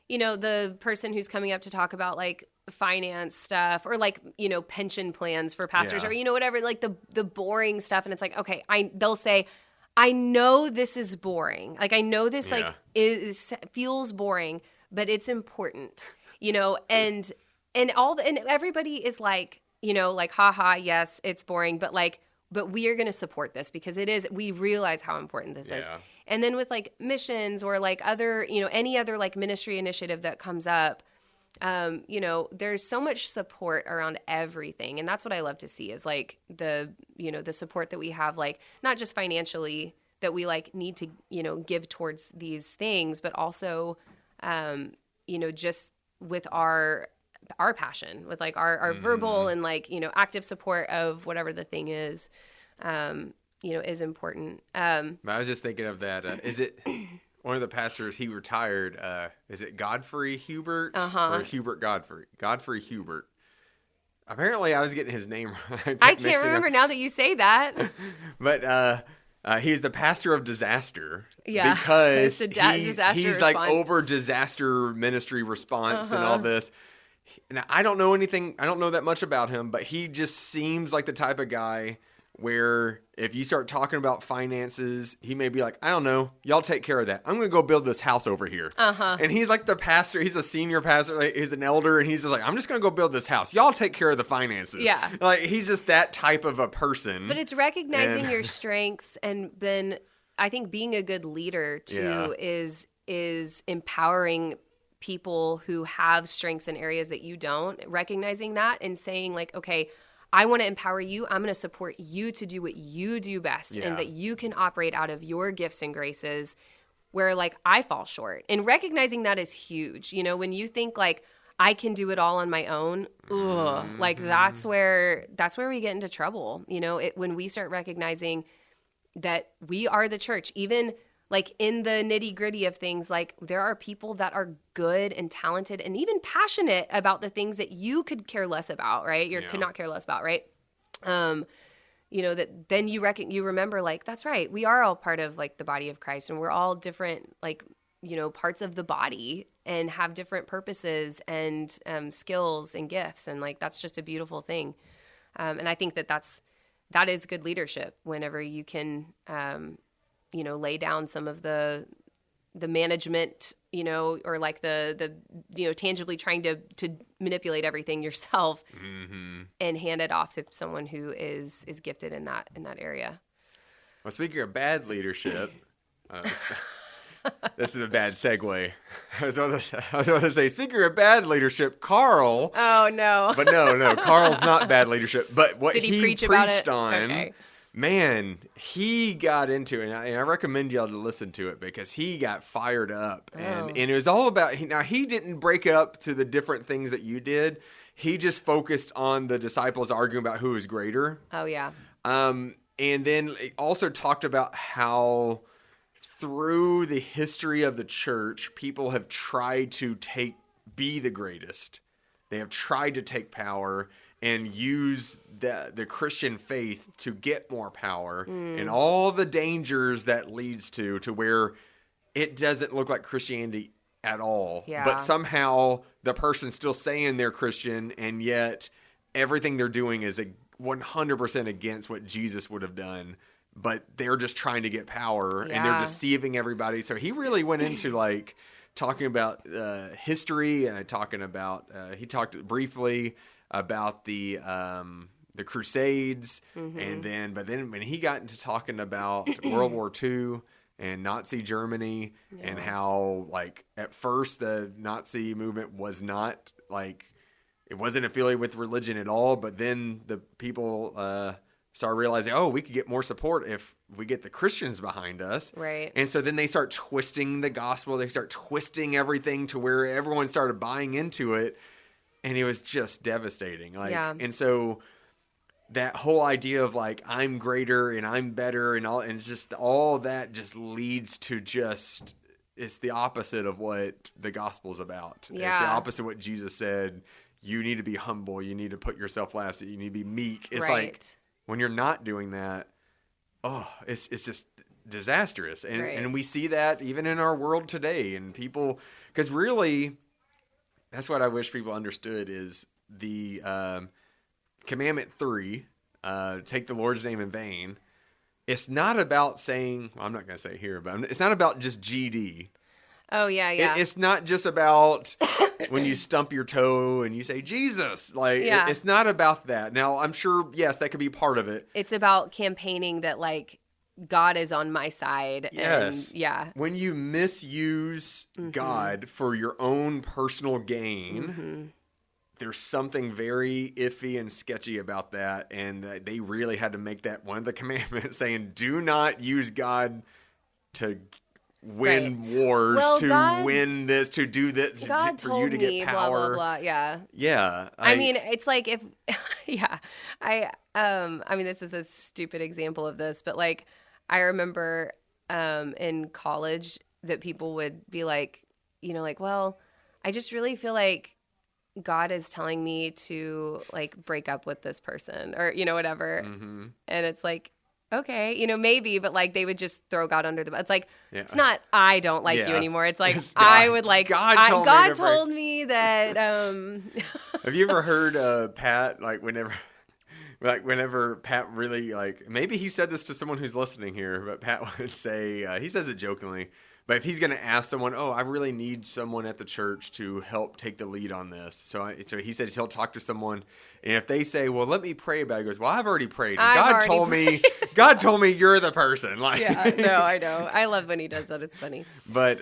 you know, the person who's coming up to talk about like finance stuff or like, you know, pension plans for pastors or, you know, whatever, like the boring stuff. And it's like, okay, they'll say, I know this is boring. Like, I know this like feels boring, but it's important, you know, and everybody is like, you know, like, haha, yes, it's boring, but we are going to support this because we realize how important this is. And then with like missions or like other, you know, any other like ministry initiative that comes up, you know, there's so much support around everything. And that's what I love to see is like the support that we have, like not just financially that we like need to, you know, give towards these things, but also, you know, just with our passion, with like our verbal and like, you know, active support of whatever the thing is, you know, is important. I was just thinking of that. Is it one of the pastors, he retired, is it Godfrey Hubert or Hubert Godfrey? Godfrey Hubert. Apparently I was getting his name right. I can't remember now that you say that. But he's the pastor of disaster. Yeah. Because disaster he's response. like over disaster ministry response and all this. And I don't know that much about him, but he just seems like the type of guy where if you start talking about finances, he may be like, I don't know, y'all take care of that. I'm going to go build this house over here. And he's like the pastor. He's a senior pastor. Like, he's an elder. And he's just like, I'm just going to go build this house. Y'all take care of the finances. Yeah. Like, he's just that type of a person. But it's recognizing your strengths. And then I think being a good leader too is empowering people who have strengths in areas that you don't, recognizing that and saying like, okay, I want to empower you. I'm going to support you to do what you do best and that you can operate out of your gifts and graces where like I fall short. And recognizing that is huge. You know, when you think like I can do it all on my own, like that's where we get into trouble. You know, when we start recognizing that we are the church, even like in the nitty gritty of things, like there are people that are good and talented and even passionate about the things that you could care less about, right? Could not care less about, right? You know, that then you remember like, that's right. We are all part of like the body of Christ and we're all different, like, you know, parts of the body and have different purposes and skills and gifts. And like, that's just a beautiful thing. And I think that is good leadership whenever you can, you know, lay down some of the management, you know, or like the you know, tangibly trying to manipulate everything yourself and hand it off to someone who is gifted in that area. Well, speaking of bad leadership, this is a bad segue. I was going to say, speaking of bad leadership, Carl. Oh no! But no, Carl's not bad leadership. But what did he preached about it? On. Okay. Man, he got into it, and I recommend y'all to listen to it because he got fired up, and it was all about. Now he didn't break up to the different things that you did. He just focused on the disciples arguing about who was greater. Oh yeah. And then it also talked about how through the history of the church, people have tried to be the greatest. They have tried to take power and use the Christian faith to get more power and all the dangers that leads to where it doesn't look like Christianity at all. Yeah. But somehow the person's still saying they're Christian, and yet everything they're doing is 100% against what Jesus would have done. But they're just trying to get power, and they're deceiving everybody. So he really went into like talking about history, talking about he talked briefly about the Crusades, and then when he got into talking about World War II and Nazi Germany, and how like at first the Nazi movement was not like, it wasn't affiliated with religion at all, but then the people started realizing, oh, we could get more support if we get the Christians behind us. Right. And so then they start twisting the gospel. They start twisting everything to where everyone started buying into it. And it was just devastating. Like, and so that whole idea of like, I'm greater and I'm better and all, and it's just all that just leads to just, it's the opposite of what the gospel is about. Yeah. It's the opposite of what Jesus said. You need to be humble. You need to put yourself last. You need to be meek. It's like, when you're not doing that, it's just disastrous. And we see that even in our world today. And people, because really, that's what I wish people understood is the commandment 3, take the Lord's name in vain. It's not about saying, well, I'm not going to say it here, but it's not about just GD. Oh, yeah, yeah. It's not just about when you stump your toe and you say, Jesus. Like, it's not about that. Now, I'm sure, yes, that could be part of it. It's about campaigning that, like, God is on my side. Yes. And, when you misuse God for your own personal gain, there's something very iffy and sketchy about that. And they really had to make that one of the commandments, saying, do not use God to win wars, win this, to do this, God for you to get power. Blah, blah, blah. Yeah. Yeah. I mean, it's like if, I mean, this is a stupid example of this, but like, I remember in college that people would be like, you know, like, well, I just really feel like God is telling me to like break up with this person or, you know, whatever. And it's like, okay, you know, maybe, but like they would just throw God under the bus. It's like, it's not, I don't like you anymore. It's like, I would like, God told me that. Have you ever heard Pat, like whenever Pat really, like, maybe he said this to someone who's listening here, but Pat would say, he says it jokingly, but if he's going to ask someone, oh, I really need someone at the church to help take the lead on this. So he says he'll talk to someone, and if they say, well, let me pray about it, he goes, well, I've already prayed. And God told me you're the person. Like, yeah, no, I know. I love when he does that. It's funny. But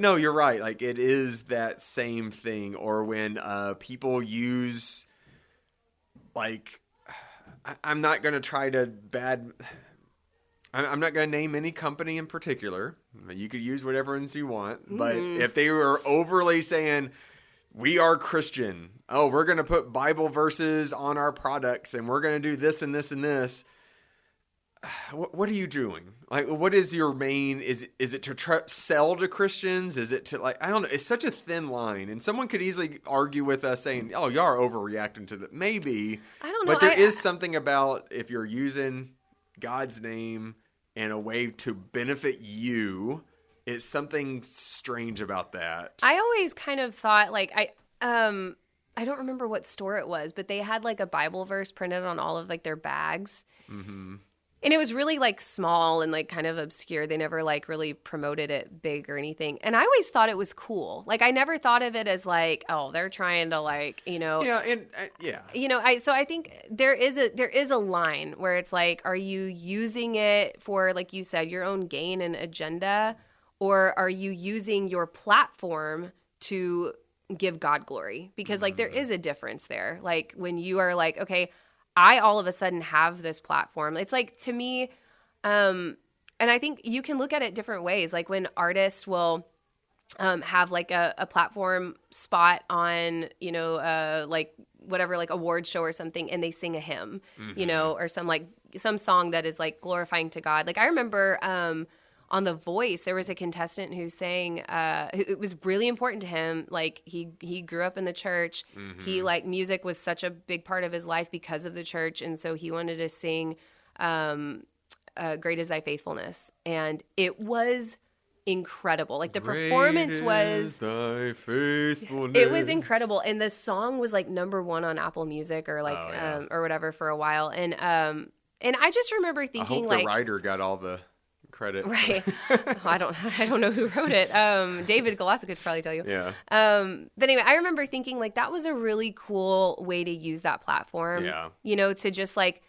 no, you're right. Like, it is that same thing. Or when people use, like, I'm not going to try to I'm not going to name any company in particular. You could use whatever ones you want. But if they were overly saying, we are Christian. Oh, we're going to put Bible verses on our products and we're going to do this and this and this. What are you doing? Like, what is your main, is it to sell to Christians? Is it to, like, I don't know. It's such a thin line. And someone could easily argue with us saying, oh, you are overreacting to that. Maybe. I don't know. But there is something about if you're using God's name in a way to benefit you, it's something strange about that. I always kind of thought, like, I don't remember what store it was, but they had like a Bible verse printed on all of like their bags. And it was really like small and like kind of obscure. They never like really promoted it big or anything. And I always thought it was cool. Like, I never thought of it as like, oh, they're trying to like, you know. Yeah. And you know, so I think there is a line where it's like, are you using it for, like you said, your own gain and agenda, or are you using your platform to give God glory? Because like there is a difference there. Like when you are like, okay, I all of a sudden have this platform. It's like, to me, and I think you can look at it different ways. Like when artists will have like a platform spot on, you know, like whatever, like award show or something, and they sing a hymn, you know, or some song that is like glorifying to God. Like I remember on The Voice, there was a contestant who sang, it was really important to him. Like he grew up in the church. He like, music was such a big part of his life because of the church. And so he wanted to sing Great Is Thy Faithfulness. And it was incredible. Like the Great performance is was, thy faithfulness. it was incredible. And the song was like #1 on Apple Music or like, or whatever for a while. And I just remember thinking, I hope like, the writer got all the credit. right. I don't know who wrote it. David Galasso could probably tell you. Yeah. But anyway, I remember thinking like that was a really cool way to use that platform. Yeah. You know, to just like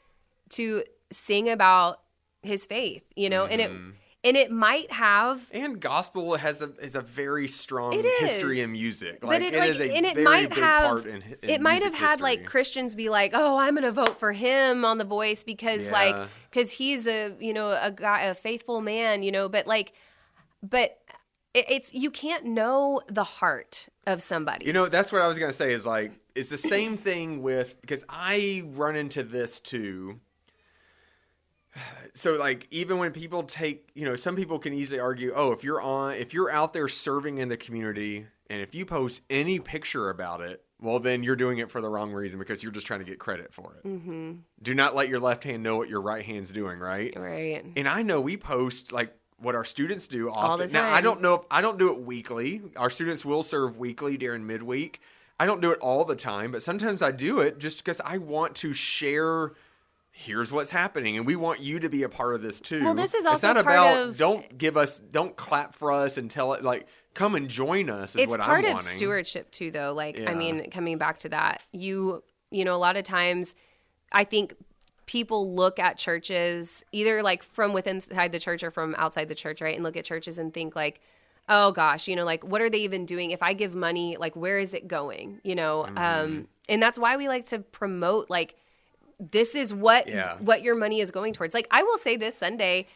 to sing about his faith, you know, and it might have, and gospel is a very strong It is. history in music. but Like it it like is a and it very might big have part in it might music have had history. like Christians be like, oh, I'm gonna vote for him on The Voice because Yeah. because he's a guy, a faithful man, you know, but it's you can't know the heart of somebody. You know, that's what I was gonna say. Is like it's the same thing with, because I run into this too. So like even when people take, you know, some people can easily argue, oh, if you're out there serving in the community and if you post any picture about it, well, then you're doing it for the wrong reason because you're just trying to get credit for it. Mm-hmm. Do not let your left hand know what your right hand's doing, right? Right. And I know we post like what our students do often. All the Now, I time. don't do it weekly. Our students will serve weekly during midweek. I don't do it all the time, but sometimes I do it just because I want to share. Here's what's happening, and we want you to be a part of this too. Well, this is it's also not part about of- don't clap for us and tell it like come and join us. Is It's what I'm part of wanting. stewardship too, though. Like, Yeah. I mean, coming back to that, you know, a lot of times I think people look at churches either like from within inside the church or from outside the church, right? And look at churches and think like, oh gosh, you know, like what are they even doing? If I give money, like where is it going? You know, and that's why we like to promote like this is what your money is going towards. Like I will say this Sunday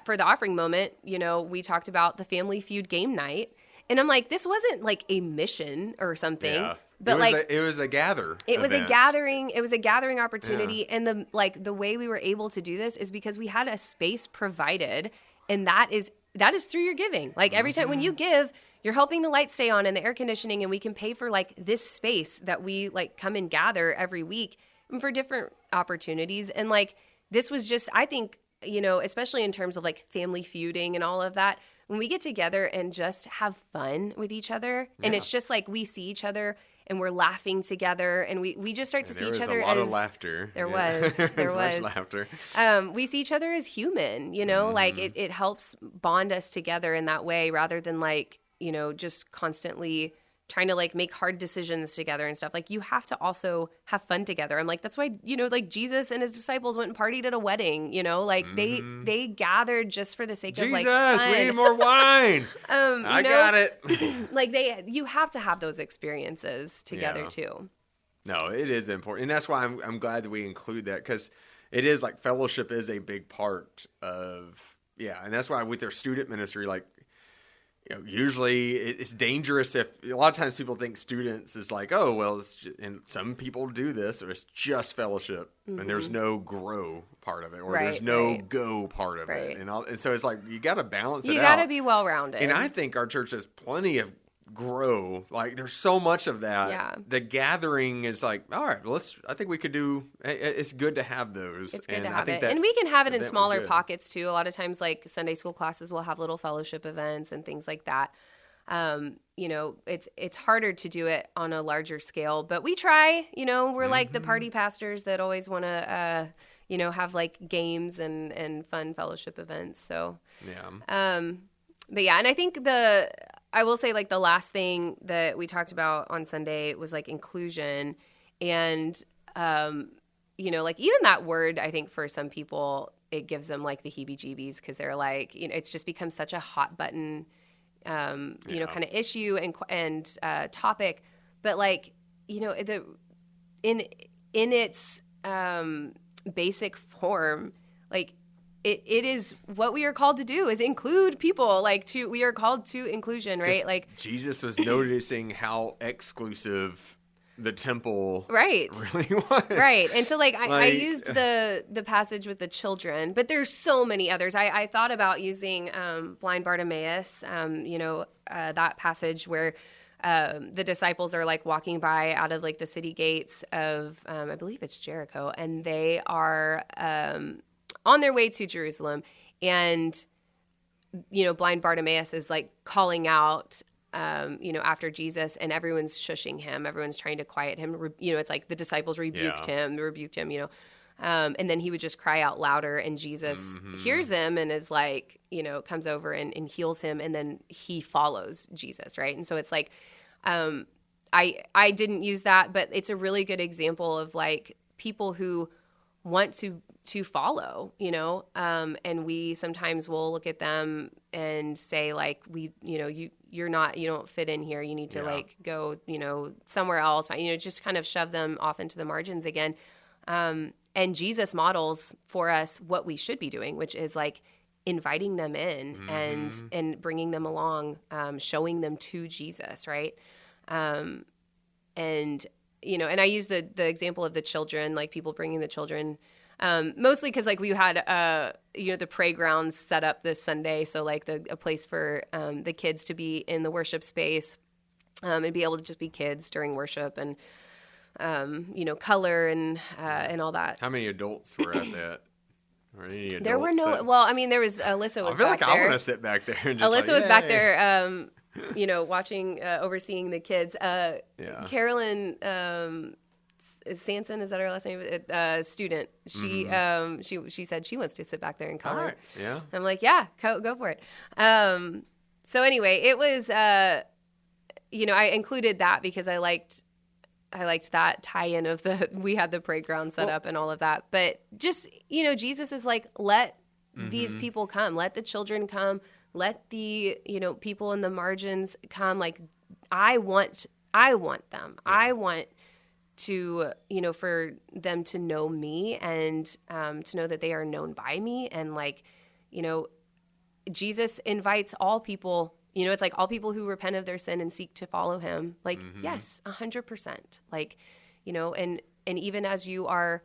for the offering moment, you know, we talked about the Family Feud game night, and I'm like, this wasn't like a mission or something. Yeah. But it was a gather. It was a event. gathering. It was a gathering opportunity, and the way we were able to do this is because we had a space provided, and that is through your giving. Like every time when you give, you're helping the lights stay on and the air conditioning, and we can pay for like this space that we like come and gather every week and for different opportunities. And like this was just, I think, you know, especially in terms of like family feuding and all of that, when we get together and just have fun with each other, and it's just like we see each other and we're laughing together, and we just start to see each other as... There was a lot as... of laughter. There was. There was. Much laughter. We see each other as human, you know? Like, it helps bond us together in that way rather than, like, you know, just constantly trying to, like, make hard decisions together and stuff. Like, you have to also have fun together. I'm like, that's why, you know, like, Jesus and his disciples went and partied at a wedding, you know? Like, they gathered just for the sake of, like, fun. Jesus, we need more wine. I got it. Like, you have to have those experiences together, too. No, it is important. And that's why I'm glad that we include that, because it is, like, fellowship is a big part of, and that's why with their student ministry, like, you know, usually it's dangerous if a lot of times people think students is like, oh, well, it's just, and some people do this, or it's just fellowship and there's no grow part of it, or there's no go part of it. And so it's like, you got to balance it out. You got to be well-rounded. And I think our church has plenty of grow. Like there's so much of that. Yeah. The gathering is like, all right, well, I think we could do, it's good to have those. It's good and to I have think it. And we can have it in event was smaller good. pockets too. A lot of times like Sunday school classes will have little fellowship events and things like that. You know, it's harder to do it on a larger scale, but we try, you know, we're like the party pastors that always want to, you know, have like games and fun fellowship events. So, but yeah, and I think I will say like the last thing that we talked about on Sunday was like inclusion, and, you know, like even that word, I think for some people, it gives them like the heebie-jeebies because they're like, you know, it's just become such a hot button, you know, kind of issue and topic, but like, you know, in its basic form, like it is what we are called to do is include people. Like we are called to inclusion, right? Like Jesus was noticing how exclusive the temple really was. Right. And so like I used the passage with the children, but there's so many others. I thought about using blind Bartimaeus, you know, that passage where the disciples are like walking by out of like the city gates of I believe it's Jericho, and they are on their way to Jerusalem, and blind Bartimaeus is like calling out, after Jesus, and everyone's shushing him. Everyone's trying to quiet him. It's like the disciples rebuked him, and then he would just cry out louder, and Jesus hears him and is like, comes over and heals him, and then he follows Jesus, right? And so it's like, I didn't use that, but it's a really good example of like people who want to follow, and we sometimes will look at them and say like, you don't fit in here. You need to like go, somewhere else, just kind of shove them off into the margins again. And Jesus models for us what we should be doing, which is like inviting them in and bringing them along, showing them to Jesus. Right. And I use the example of the children, like people bringing the children, mostly because like we had the playgrounds set up this Sunday, so like a place for the kids to be in the worship space, and be able to just be kids during worship, and color and all that. How many adults were at that? Or any adults there were no. Well, I mean, there was Alyssa was. I feel back like there. I want to sit back there. And just Alyssa was back there, watching, overseeing the kids. Carolyn Sanson, is that her last name? Student. She she said she wants to sit back there and color. Right. Yeah. I'm like, yeah, go for it. So anyway, it was I included that because I liked that tie-in of we had the playground set up and all of that. But just, Jesus is like, let these people come, let the children come, let the, people in the margins come. Like, I want them. Yeah. I want to, for them to know me and to know that they are known by me. And like, Jesus invites all people. It's like all people who repent of their sin and seek to follow him. Like, yes, 100%. Like, and even as you are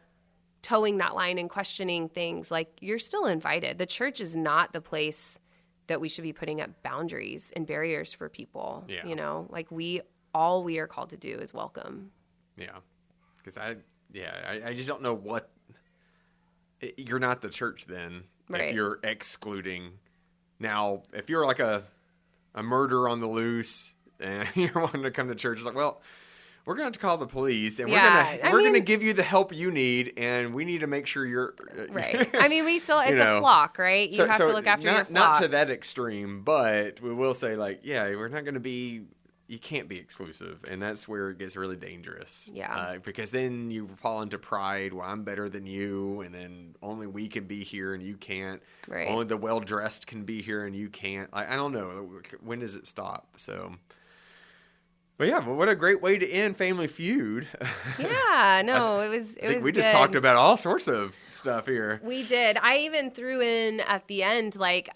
towing that line and questioning things, like you're still invited. The church is not the place that we should be putting up boundaries and barriers for people. Yeah. Like all we are called to do is welcome. Yeah. Because I just don't know what, you're not the church then. Right. If you're excluding. Now, if you're like a murder on the loose and you're wanting to come to church, it's like, well, we're going to have to call the police and we're going to give you the help you need, and we need to make sure you're right. I mean, we still, it's a flock, right? You have to look after your flock. Not to that extreme, but we will say like, we're not going to be, you can't be exclusive, and that's where it gets really dangerous. Yeah. Because then you fall into pride. Well, I'm better than you, and then only we can be here and you can't. Right. Only the well-dressed can be here and you can't. I don't know. When does it stop? So, but yeah, but what a great way to end Family Feud. Yeah, no, it was we good. just talked about all sorts of stuff here. We did. I even threw in at the end, like,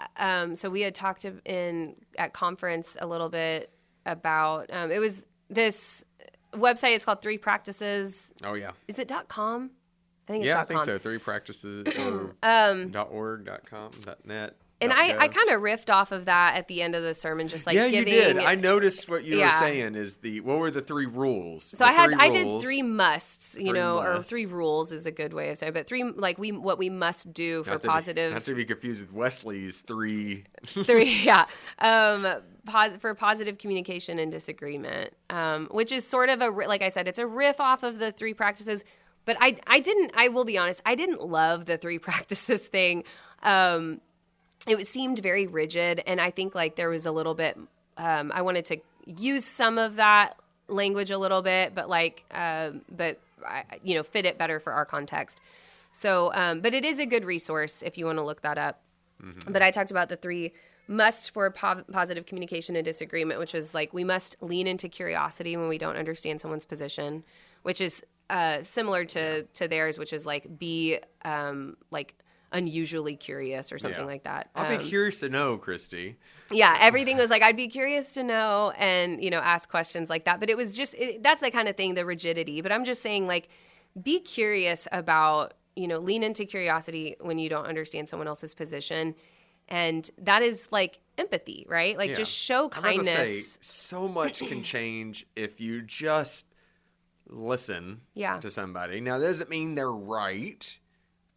so we had talked at conference a little bit about, it was this website. It's called 3 Practices. Oh yeah. Is it .com? I think it's .com. I think so. 3 Practices .org, .com, .net. And I kind of riffed off of that at the end of the sermon, just like giving. You did. I noticed what you were saying is what were the 3 rules? So I did 3 musts, or 3 rules is a good way of saying it, but 3, like what we must do for positive. Not to be confused with Wesley's 3. 3, yeah. For positive communication and disagreement, which is sort of like I said, it's a riff off of the 3 practices, but I will be honest, I didn't love the 3 practices thing. It seemed very rigid, and I think like there was a little bit, I wanted to use some of that language a little bit, but fit it better for our context. So, but it is a good resource if you want to look that up. Mm-hmm. But I talked about the 3 must for positive communication and disagreement, which is like we must lean into curiosity when we don't understand someone's position, which is similar to theirs, which is like be like unusually curious or something like that. I'll be curious to know, Christie. Yeah, everything was like, I'd be curious to know and, ask questions like that. But it was just, that's the kind of thing, the rigidity. But I'm just saying, like, be curious about, lean into curiosity when you don't understand someone else's position. And that is like empathy, right? Like just show kindness. I'm about to say, so much can change if you just listen to somebody. Now, that doesn't mean they're right.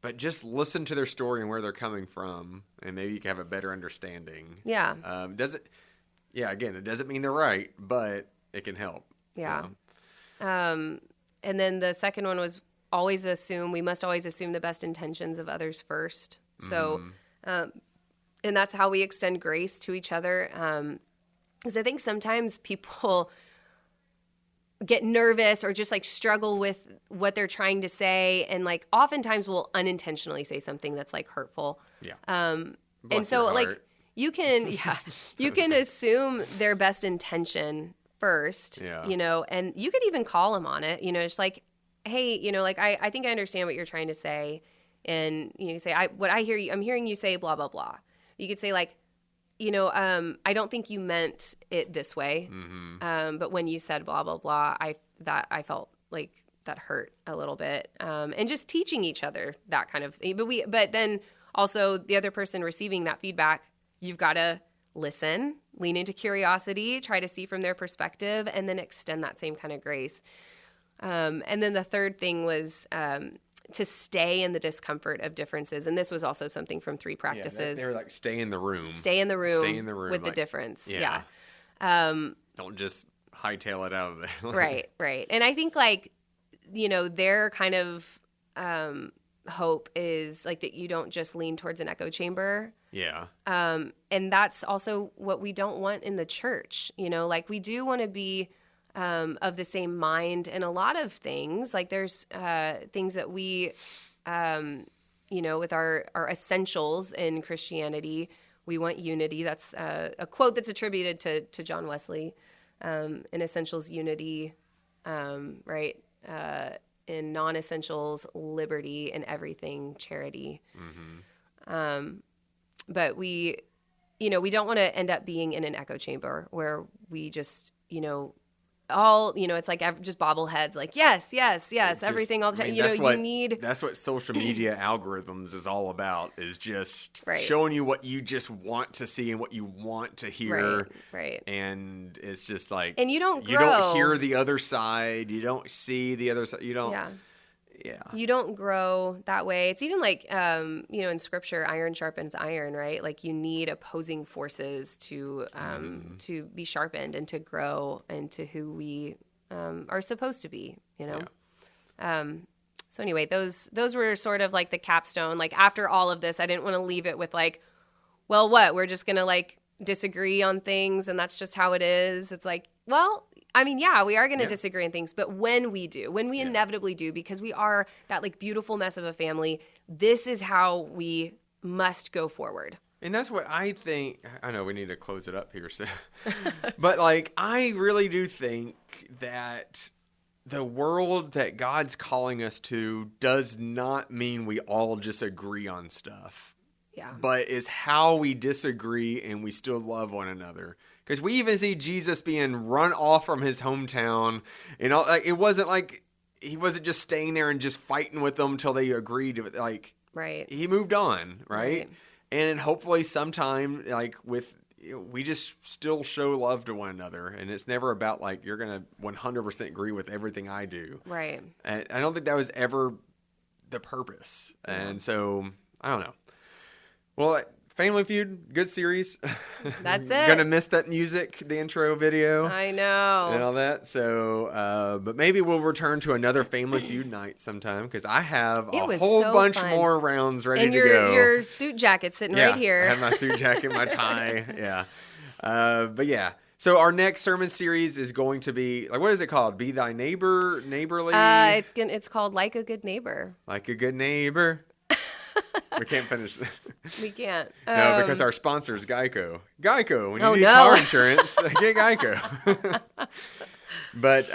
but just listen to their story and where they're coming from, and maybe you can have a better understanding. Yeah. Again, it doesn't mean they're right, but it can help. Yeah. You know? And then the second one was we must always assume the best intentions of others first. So, and that's how we extend grace to each other. Because I think sometimes people get nervous or just like struggle with what they're trying to say. And like oftentimes we'll unintentionally say something that's like hurtful. Yeah. And so like you can assume their best intention first, you know, and you could even call them on it, you know, just like, hey, you know, like, I think I understand what you're trying to say. And you can say, I'm hearing you say blah, blah, blah. You could say like, you know, I don't think you meant it this way. Mm-hmm. But when you said blah, blah, blah, I felt like that hurt a little bit. And just teaching each other that kind of thing. But then also the other person receiving that feedback, you've got to listen, lean into curiosity, try to see from their perspective, and then extend that same kind of grace. And then the third thing was to stay in the discomfort of differences. And this was also something from 3 practices. They were like, stay in the room. Stay in the room with the difference. Yeah. Don't just hightail it out of there. Right. And I think like, you know, their kind of hope is like that you don't just lean towards an echo chamber. Yeah. And that's also what we don't want in the church. You know, like we do want to be of the same mind in a lot of things. Like there's things that we, you know, with our essentials in Christianity, we want unity. That's a quote that's attributed to John Wesley. In essentials, unity, right? In non-essentials, liberty. In everything, charity. Mm-hmm. But we don't want to end up being in an echo chamber where we just, you know, it's like just bobbleheads, like, yes, everything all the time. I mean, that's what social media algorithms is all about, is just showing you what you just want to see and what you want to hear. Right. And it's just like, and you don't hear the other side. You don't see the other side. You don't. Yeah. You don't grow that way. It's even like, in scripture, iron sharpens iron, right? Like you need opposing forces to be sharpened and to grow into who we are supposed to be, you know? Yeah. So anyway, those were sort of like the capstone. Like after all of this, I didn't want to leave it with like, well, what? We're just going to like disagree on things and that's just how it is. It's like, well, I mean, yeah, we are going to disagree on things, but when we inevitably do, because we are that like beautiful mess of a family, this is how we must go forward. And that's what I think. I know we need to close it up here soon, but like, I really do think that the world that God's calling us to does not mean we all just agree on stuff. Yeah. But is how we disagree and we still love one another. Because we even see Jesus being run off from his hometown. You know, like, it wasn't like he wasn't just staying there and just fighting with them until they agreed to it. Like, he moved on, right? And hopefully sometime, like, we just still show love to one another. And it's never about, like, you're going to 100% agree with everything I do. Right. And I don't think that was ever the purpose. Yeah. And so, I don't know. Well, Family Feud, good series. That's it. Gonna miss that music, the intro video. I know. And all that. So, but maybe we'll return to another Family Feud night sometime, because I have a whole bunch more rounds ready to go. And your suit jacket's sitting right here. I have my suit jacket, my tie. Yeah. But yeah. So our next sermon series is going to be, like, what is it called? Be Thy Neighbor, Neighborly? It's called Like a Good Neighbor. Like a Good Neighbor. We can't finish that. We can't. No, because our sponsor is Geico. Geico, when you need car insurance, get Geico. But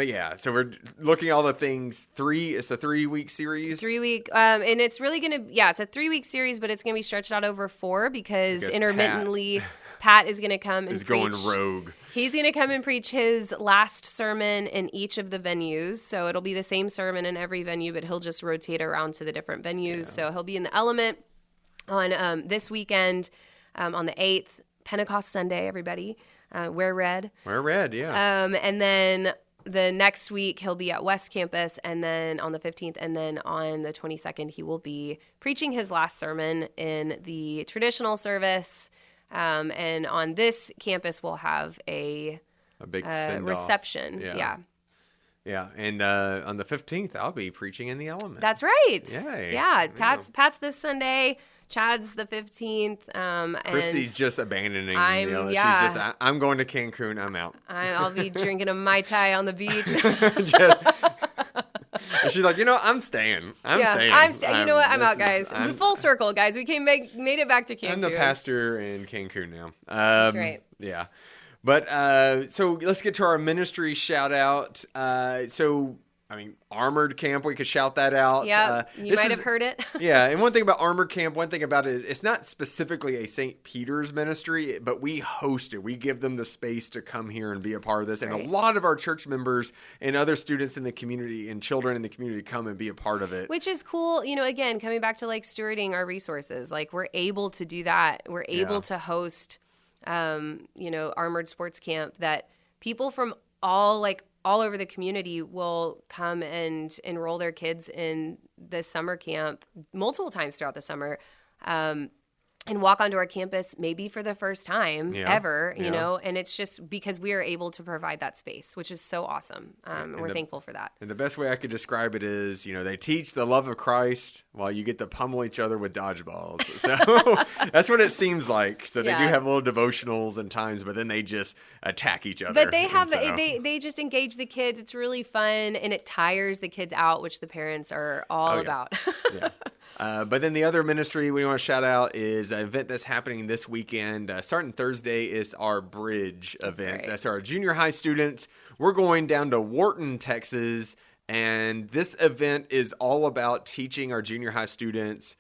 yeah, so we're looking at all the things. It's a 3-week series. 3-week, and it's really going to, it's a 3-week series, but it's going to be stretched out over 4 because intermittently Pat is going to come and preach. Going rogue. He's going to come and preach his last sermon in each of the venues. So it'll be the same sermon in every venue, but he'll just rotate around to the different venues. Yeah. So he'll be in the Element on this weekend on the 8th, Pentecost Sunday, everybody. Wear red. Wear red, yeah. And then the next week he'll be at West Campus, and then on the 15th, and then on the 22nd he will be preaching his last sermon in the traditional service. And on this campus we'll have a big send-off. reception. Yeah, and on the 15th I'll be preaching in the Element. That's right. Yay. Yeah, Pat's this Sunday. Chad's the 15th. Christie's just abandoning I'm me. She's just, I'm going to Cancun. I'm out. I'll be drinking a Mai Tai on the beach. She's like, I'm staying. I'm staying. You know what? I'm out, guys. Full circle, guys. We made it back to Cancun. I'm the pastor in Cancun now. That's right. Yeah. But so let's get to our ministry shout out. Armored Camp, we could shout that out. Yeah, you might have heard it. Yeah, and one thing about Armored Camp, one thing about it is it's not specifically a St. Peter's ministry, but we host it. We give them the space to come here and be a part of this. And a lot of our church members and other students in the community and children in the community come and be a part of it. Which is cool. Again, coming back to stewarding our resources, we're able to do that. We're able to host, Armored Sports Camp that people from all over the community will come and enroll their kids in this summer camp multiple times throughout the summer, and walk onto our campus maybe for the first time ever, you know, and it's just because we are able to provide that space, which is so awesome. And we're thankful for that. And the best way I could describe it is, they teach the love of Christ while you get to pummel each other with dodgeballs. So that's what it seems like. So they do have little devotionals and times, but then they just attack each other. But they just engage the kids. It's really fun, and it tires the kids out, which the parents are all about. But then the other ministry we want to shout out is an event that's happening this weekend. Starting Thursday is our Bridge event. That's our junior high students. We're going down to Wharton, Texas, and this event is all about teaching our junior high students.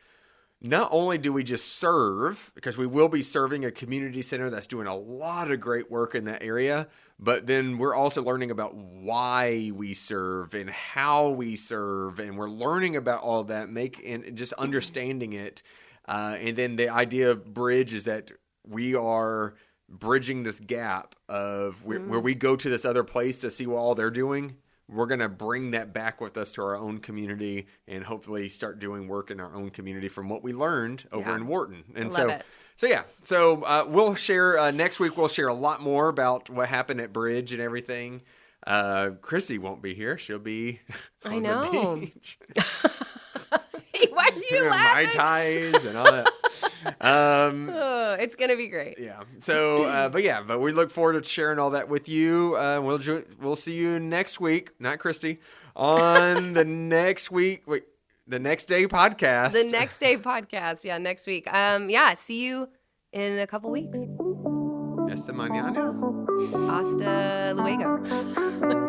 Not only do we just serve, because we will be serving a community center that's doing a lot of great work in that area, but then we're also learning about why we serve and how we serve, and we're learning about all that, and just understanding it. And then the idea of Bridge is that we are bridging this gap of where we go to this other place to see what all they're doing. We're going to bring that back with us to our own community and hopefully start doing work in our own community from what we learned over in Wharton. And so we'll share next week. We'll share a lot more about what happened at Bridge and everything. Christie won't be here. She'll be on the beach. Hey, why are you laughing? Mai Tais and all that. It's going to be great. Yeah. So, but we look forward to sharing all that with you. We'll see you next week, not Christie, on the next week. Wait, the Next Day podcast. The Next Day podcast. Yeah, next week. See you in a couple weeks. Hasta mañana. Hasta luego.